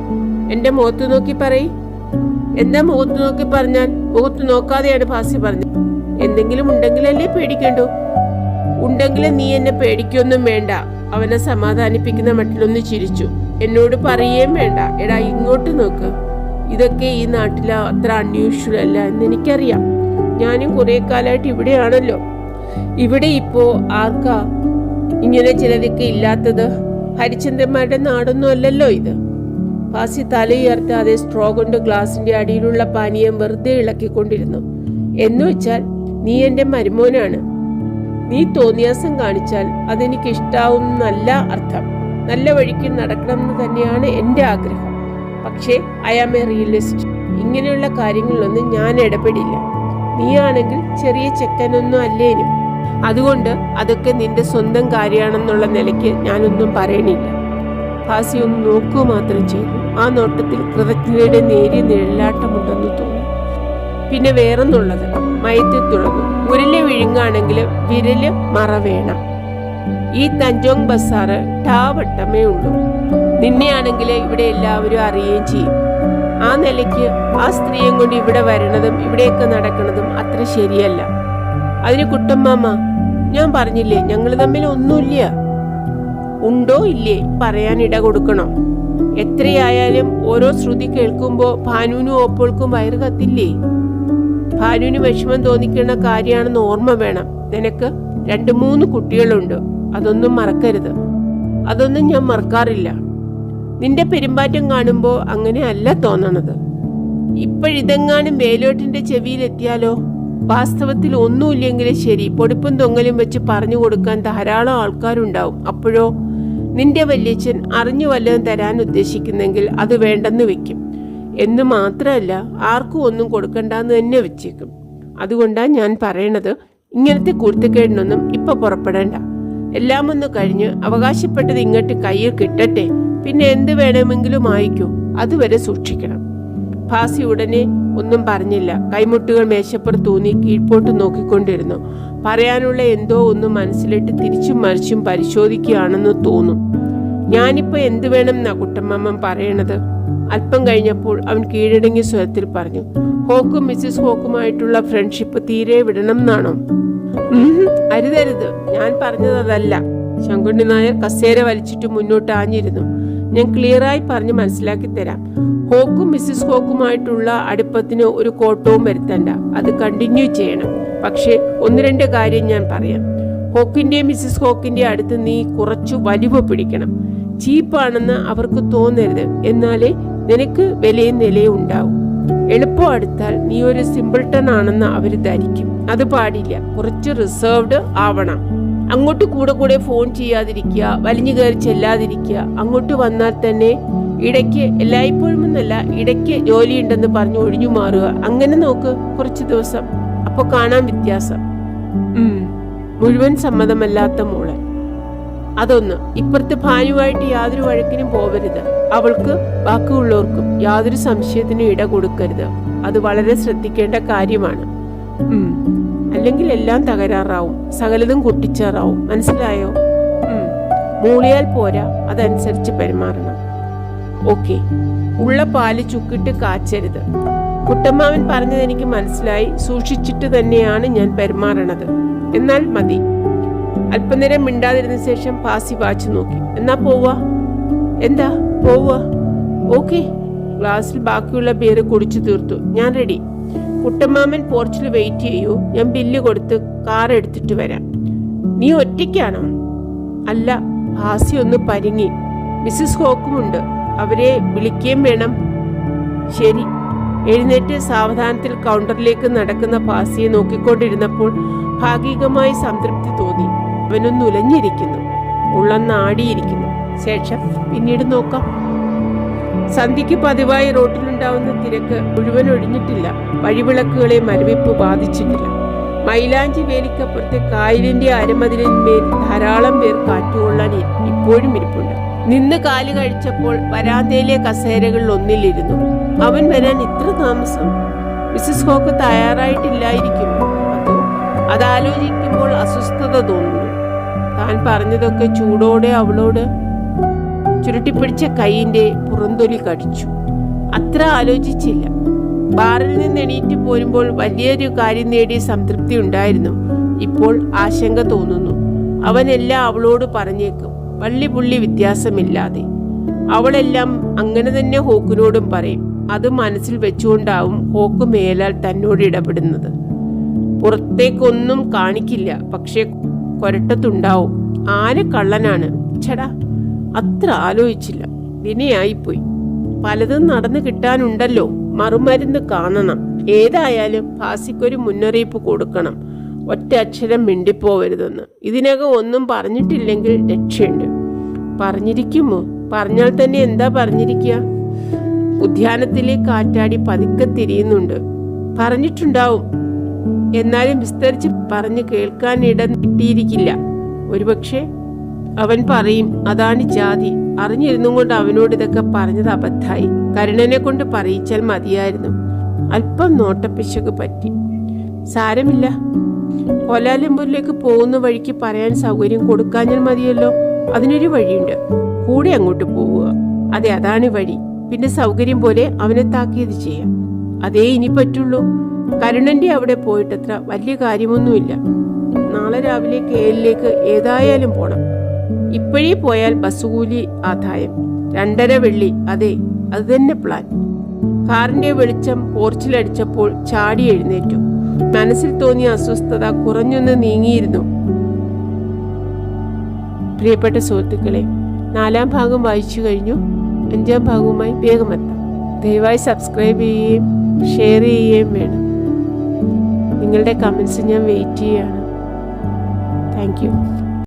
എന്റെ മുഖത്ത് നോക്കി പറയ്. എന്താ മുഖത്ത് നോക്കി പറഞ്ഞാൽ? മുഖത്ത് നോക്കാതെയാണ് ഭാസി പറഞ്ഞത്. എന്തെങ്കിലും ഉണ്ടെങ്കിലല്ലേ പേടിക്കണ്ടു. ഉണ്ടെങ്കിലും നീ എന്നെ പേടിക്കൊന്നും വേണ്ട. അവനെ സമാധാനിപ്പിക്കുന്ന മട്ടിലൊന്ന് ചിരിച്ചു. എന്നോട് പറയുകയും വേണ്ട. എടാ, ഇങ്ങോട്ട് നോക്ക്. ഇതൊക്കെ ഈ നാട്ടിൽ അത്ര അൺയൂഷ്വൽ അല്ല എന്ന് എനിക്കറിയാം. ഞാനും കുറെ കാലമായിട്ട് ഇവിടെയാണല്ലോ. ഇവിടെ ഇപ്പോ ആർക്കാ ഇങ്ങനെ ചിലരൊക്കെ ഇല്ലാത്തത്? ഹരിചന്ദ്രന്മാരുടെ നാടൊന്നും അല്ലല്ലോ ഇത്. ഭാസി തലയുയർത്താതെ സ്ട്രോ കൊണ്ട് ഗ്ലാസിന്റെ അടിയിലുള്ള പാനീയം വെറുതെ ഇളക്കിക്കൊണ്ടിരുന്നു. എന്ന് വെച്ചാൽ നീ എന്റെ മരുമോനാണ്. നീ തോന്നിയാസം കാണിച്ചാൽ അതെനിക്ക് ഇഷ്ടാവുന്നല്ല അർത്ഥം. നല്ല വഴിക്ക് നടക്കണം എന്ന് തന്നെയാണ് എന്റെ ആഗ്രഹം. പക്ഷേ ഐ ആം എ റിയലിസ്റ്റ്. ഇങ്ങനെയുള്ള കാര്യങ്ങളിലൊന്നും ഞാൻ ഇടപെടില്ല. നീയാണെങ്കിൽ ചെറിയ ചെക്കനൊന്നും അല്ലേനും. അതുകൊണ്ട് അതൊക്കെ നിന്റെ സ്വന്തം കാര്യമാണെന്നുള്ള നിലയ്ക്ക് ഞാനൊന്നും പറയണില്ല. ഭാസി ഒന്ന് നോക്കുക മാത്രം ചെയ്തു. ആ നോട്ടത്തിൽ കൃതജ്ഞതയുടെ നേരിയ നിഴലാട്ടമുണ്ടെന്ന് തോന്നി. പിന്നെ വേറൊന്നുള്ളത് മയത്തിൽ തുടങ്ങും. ഉരുളി വിഴുങ്ങാണെങ്കിൽ വിരല് മറ വേണം. ഈ തഞ്ചോങ് ബസാറ് ടാവട്ടമേ ഉള്ളൂ. നിന്നെയാണെങ്കിൽ ഇവിടെ എല്ലാവരും അറിയുകയും ചെയ്യും. ആ നിലയ്ക്ക് ആ സ്ത്രീയും കൊണ്ട് ഇവിടെ വരണതും ഇവിടെയൊക്കെ നടക്കണതും അത്ര ശരിയല്ല. അതിന് കുട്ടമ്മാമ, ഞാൻ പറഞ്ഞില്ലേ ഞങ്ങൾ തമ്മിൽ ഒന്നുമില്ല. ഉണ്ടോ ഇല്ലേ പറയാൻ ഇട കൊടുക്കണോ? എത്രയായാലും ഓരോ ശ്രുതി കേൾക്കുമ്പോൾ ഭാനുവിനും ഓപ്പോൾക്കും വയറ് കത്തില്ലേ? ഭാനുവിന് വിഷമം തോന്നിക്കുന്ന കാര്യമാണെന്ന് ഓർമ്മ വേണം. നിനക്ക് 2-3 കുട്ടികളുണ്ട്, അതൊന്നും മറക്കരുത്. അതൊന്നും ഞാൻ മറക്കാറില്ല. നിന്റെ പെരുമാറ്റം കാണുമ്പോൾ അങ്ങനെയല്ല തോന്നണത്. ഇപ്പോഴിതെങ്ങാനും വേലോട്ടിന്റെ ചെവിയിലെത്തിയാലോ? വാസ്തവത്തിൽ ഒന്നുമില്ലെങ്കിലും ശരി, പൊടിപ്പും തൊങ്ങലും വെച്ച് പറഞ്ഞു കൊടുക്കാൻ ധാരാളം ആൾക്കാരുണ്ടാവും. അപ്പോഴോ നിന്റെ വല്യച്ഛൻ അറിഞ്ഞു വല്ലതും തരാൻ ഉദ്ദേശിക്കുന്നെങ്കിൽ അത് വേണ്ടെന്ന് വെക്കും. എന്ന് മാത്രമല്ല, ആർക്കും ഒന്നും കൊടുക്കണ്ടെന്ന് തന്നെ വെച്ചേക്കും. അതുകൊണ്ടാണ് ഞാൻ പറയണത്, ഇങ്ങനത്തെ കുരുത്തക്കേടിനൊന്നും ഇപ്പൊ പുറപ്പെടേണ്ട. എല്ലാം ഒന്ന് കഴിഞ്ഞ് അവകാശപ്പെട്ടത് ഇങ്ങോട്ട് കയ്യിൽ കിട്ടട്ടെ, പിന്നെ എന്ത് വേണമെങ്കിലും ആയിക്കോ. അതുവരെ സൂക്ഷിക്കണം. ഭാസി ഉടനെ ഒന്നും പറഞ്ഞില്ല. കൈമുട്ടുകൾ മേശപ്പുറത്തൂന്നി കീഴ്പോട്ട് നോക്കിക്കൊണ്ടിരുന്നു. പറയാനുള്ള എന്തോ ഒന്ന് മനസ്സിലിട്ട് തിരിച്ചും മറിച്ചും പരിശോധിക്കുകയാണെന്ന് തോന്നും. ഞാനിപ്പോ എന്ത് വേണം എന്നാ കുട്ടമ്മമ്മ പറയണത്? അല്പം കഴിഞ്ഞപ്പോൾ അവൻ കീഴടങ്ങിയ സ്വരത്തിൽ പറഞ്ഞു. ഹോക്കും മിസ്സിസ് ഹോക്കുമായിട്ടുള്ള ഫ്രണ്ട്ഷിപ്പ് തീരെ വിടണം എന്നാണോ? അരുതരുത്, ഞാൻ പറഞ്ഞതല്ല. ശങ്കുണ്ണി നായർ കസേര വലിച്ചിട്ട് മുന്നോട്ട് ആഞ്ഞിരുന്നു. ഞാൻ ക്ലിയറായി പറഞ്ഞ് മനസ്സിലാക്കി തരാം. ഹോക്കും മിസ്സിസ് ഹോക്കുമായിട്ടുള്ള അടുപ്പത്തിന് ഒരു കോട്ടവും വരുത്തണ്ട. അത് കണ്ടിന്യൂ ചെയ്യണം. പക്ഷേ 1-2 കാര്യം ഞാൻ പറയാം. ഹോക്കിന്റെ മിസ്സിസ് ഹോക്കിന്റെ അടുത്ത് നീ കുറച്ചു വലിവ് പിടിക്കണം. ചീപ്പാണെന്ന് അവർക്ക് തോന്നരുത്. എന്നാലേ നിനക്ക് വിലയും നിലയും ഉണ്ടാവും. എളുപ്പം അടുത്താൽ നീ ഒരു സിമ്പിൾട്ടൺ ആണെന്ന് അവര് ധരിക്കും. അത് പാടില്ല. കുറച്ച് റിസർവ്ഡ് ആവണം. അങ്ങോട്ട് കൂടെ ഫോൺ ചെയ്യാതിരിക്കുക, വലിഞ്ഞു കയറി ചെല്ലാതിരിക്കുക. അങ്ങോട്ട് വന്നാൽ തന്നെ ഇടയ്ക്ക്, എല്ലായ്പ്പോഴും എന്നല്ല, ഇടയ്ക്ക് ജോലിയുണ്ടെന്ന് പറഞ്ഞു ഒഴിഞ്ഞു മാറുക. അങ്ങനെ നോക്ക് കുറച്ചു ദിവസം. അപ്പൊ കാണാൻ വ്യത്യാസം. മുഴുവൻ സമ്മതമല്ലാത്ത മോളെ. അതൊന്ന്. ഇപ്പുറത്ത് ഭാനുവായിട്ട് യാതൊരു വഴക്കിനും പോവരുത്. അവൾക്ക് ബാക്കിയുള്ളവർക്കും യാതൊരു സംശയത്തിനും ഇട കൊടുക്കരുത്. അത് വളരെ ശ്രദ്ധിക്കേണ്ട കാര്യമാണ്. അല്ലെങ്കിൽ എല്ലാം തകരാറാവും, സകലതും കുട്ടിച്ചാറാവും. മനസ്സിലായോ? മൂളിയാൽ പോരാ, അതനുസരിച്ച് പെരുമാറണം. ഓക്കെ. ഉള്ള പാല് ചുക്കിട്ട് കാച്ചരുത്. കുട്ടമ്മാവൻ പറഞ്ഞത് എനിക്ക് മനസ്സിലായി. സൂക്ഷിച്ചിട്ട് തന്നെയാണ് ഞാൻ പെരുമാറണത്. എന്നാൽ മതി. അല്പനേരം മിണ്ടാതിരുന്ന ശേഷം പാസി വാച്ച് നോക്കി. എന്നാ പോവാ? എന്താ പോവാ? ഓക്കെ. ഗ്ലാസ്സിൽ ബാക്കിയുള്ള ബിയർ കുടിച്ചു തീർത്തു. ഞാൻ റെഡി. കുട്ടമ്മാമൻ പോർച്ചിൽ വെയിറ്റ് ചെയ്യൂ. ഞാൻ ബില്ല് കൊടുത്ത് കാർ എടുത്തിട്ട് വരാം. നീ ഒറ്റയ്ക്കാണോ? അല്ല. ഭാസി ഒന്ന് പരിങ്ങി. മിസ്സിസ് ഹോക്കുമുണ്ട്. അവരെ വിളിക്കുകയും വേണം. ശരി. എഴുന്നേറ്റ് സാവധാനത്തിൽ കൗണ്ടറിലേക്ക് നടക്കുന്ന ഭാസിയെ നോക്കിക്കൊണ്ടിരുന്നപ്പോൾ ഭാഗികമായി സംതൃപ്തി തോന്നി. അവനൊന്ന് ഉലഞ്ഞിരിക്കുന്നു, ഉള്ളൊന്നാടിയിരിക്കുന്നു. ശേഷം പിന്നീട് നോക്കാം. സന്ധ്യയ്ക്ക് പതിവായി റോട്ടിലുണ്ടാവുന്ന തിരക്ക് മുഴുവൻ ഒഴിഞ്ഞിട്ടില്ല. വഴിവിളക്കുകളെ മരവിപ്പ് ബാധിച്ചിട്ടില്ല. മൈലാഞ്ചി വേലിക്കപ്പുറത്തെ കായലിന്റെ അരമതിലിന്മേൽ ധാരാളം പേർ കാറ്റുകൊള്ളാൻ ഇപ്പോഴും ഇരിപ്പുണ്ട്. നിന്ന് കാല് കഴിച്ചപ്പോൾ വരാന്തയിലെ കസേരകളിൽ ഒന്നിലിരുന്നു. അവൻ വരാൻ ഇത്ര താമസം? Mrs hoc തയ്യാറായിട്ടില്ലായിരിക്കും. അതാലോചിക്കുമ്പോൾ അസ്വസ്ഥത തോന്നുന്നു. താൻ പറഞ്ഞതൊക്കെ ചൂടോടെ അവളോട് ചുരുട്ടിപ്പിടിച്ച കൈയിന്റെ പുറന്തൊലി കടിച്ചു. അത്ര ആലോചിച്ചില്ല. ബാറിൽ നിന്ന് എണീറ്റ് പോരുമ്പോൾ വലിയൊരു കാര്യം നേടിയ സംതൃപ്തി ഉണ്ടായിരുന്നു. ഇപ്പോൾ ആശങ്ക തോന്നുന്നു. അവനെല്ലാം അവളോട് പറഞ്ഞേക്കും, വള്ളിപുള്ളി വ്യത്യാസമില്ലാതെ. അവളെല്ലാം അങ്ങനെ തന്നെ ഹോക്കിനോടും പറയും. അത് മനസ്സിൽ വെച്ചുകൊണ്ടാവും ഹോക്ക് മേലാൽ തന്നോട് ഇടപെടുന്നത്. പുറത്തേക്കൊന്നും കാണിക്കില്ല, പക്ഷെ കൊരട്ടത്തുണ്ടാവും. ആന കള്ളനാണ്. ചടാ, അത്ര ആലോചിച്ചില്ല. വിനയായിപ്പോയി. പലതും നടന്നു കിട്ടാനുണ്ടല്ലോ. മറുമരുന്ന് കാണണം. ഏതായാലും ഭാസിക്കൊരു മുന്നറിയിപ്പ് കൊടുക്കണം. ഒറ്റ അക്ഷരം മിണ്ടിപ്പോവരുതെന്ന്. ഇതിനകം ഒന്നും പറഞ്ഞിട്ടില്ലെങ്കിൽ രക്ഷയുണ്ട്. പറഞ്ഞിരിക്കുമോ? പറഞ്ഞാൽ തന്നെ എന്താ പറഞ്ഞിരിക്കുക? ഉദ്യാനത്തിലെ കാറ്റാടി പതുക്കെ തിരിയുന്നുണ്ട്. പറഞ്ഞിട്ടുണ്ടാവും. എന്നാലും വിസ്തരിച്ച് പറഞ്ഞു കേൾക്കാൻ ഇടം കിട്ടിയിരിക്കില്ല. ഒരുപക്ഷെ അവൻ പറയും, അതാണ് ജാതി. അറിഞ്ഞിരുന്നും കൊണ്ട് അവനോട് ഇതൊക്കെ പറഞ്ഞത് അബദ്ധായി. കരുണനെ കൊണ്ട് പറയിച്ചാൽ മതിയായിരുന്നു. അല്പം നോട്ടപ്പിശക് പറ്റി. സാരമില്ല. കോലാലംപൂരിലേക്ക് പോകുന്ന വഴിക്ക് പറയാൻ സൗകര്യം കൊടുക്കാഞ്ഞാൽ മതിയല്ലോ. അതിനൊരു വഴിയുണ്ട്. കൂടെ അങ്ങോട്ട് പോവുക. അതെ, അതാണ് വഴി. പിന്നെ സൗകര്യം പോലെ അവനെ താക്കീത് ചെയ്യാം. അതേ ഇനി പറ്റുള്ളൂ. കരുണന്റെ അവിടെ പോയിട്ടത്ര വലിയ കാര്യമൊന്നുമില്ല. നാളെ രാവിലെ KL ഏതായാലും പോണം. ഇപ്പോഴേ പോയാൽ ബസ്സുകൂലി ആദായം. 2.5 വെള്ളി, അതെ അത് തന്നെ പ്ലാൻ. കാറിന്റെ വെളിച്ചം പോർച്ചിലടിച്ചപ്പോൾ ചാടി എഴുന്നേറ്റു. മനസ്സിൽ തോന്നിയ അസ്വസ്ഥത കുറഞ്ഞൊന്ന് നീങ്ങിയിരുന്നു. പ്രിയപ്പെട്ട സുഹൃത്തുക്കളെ, 4ാം ഭാഗം വായിച്ചു കഴിഞ്ഞു. 5ാം ഭാഗവുമായി വേഗം എത്താം. ദയവായി സബ്സ്ക്രൈബ് ചെയ്യുകയും ഷെയർ ചെയ്യുകയും വേണം. നിങ്ങളുടെ കമൻസ് ഞാൻ വെയിറ്റ് ചെയ്യുകയാണ്. Thank you.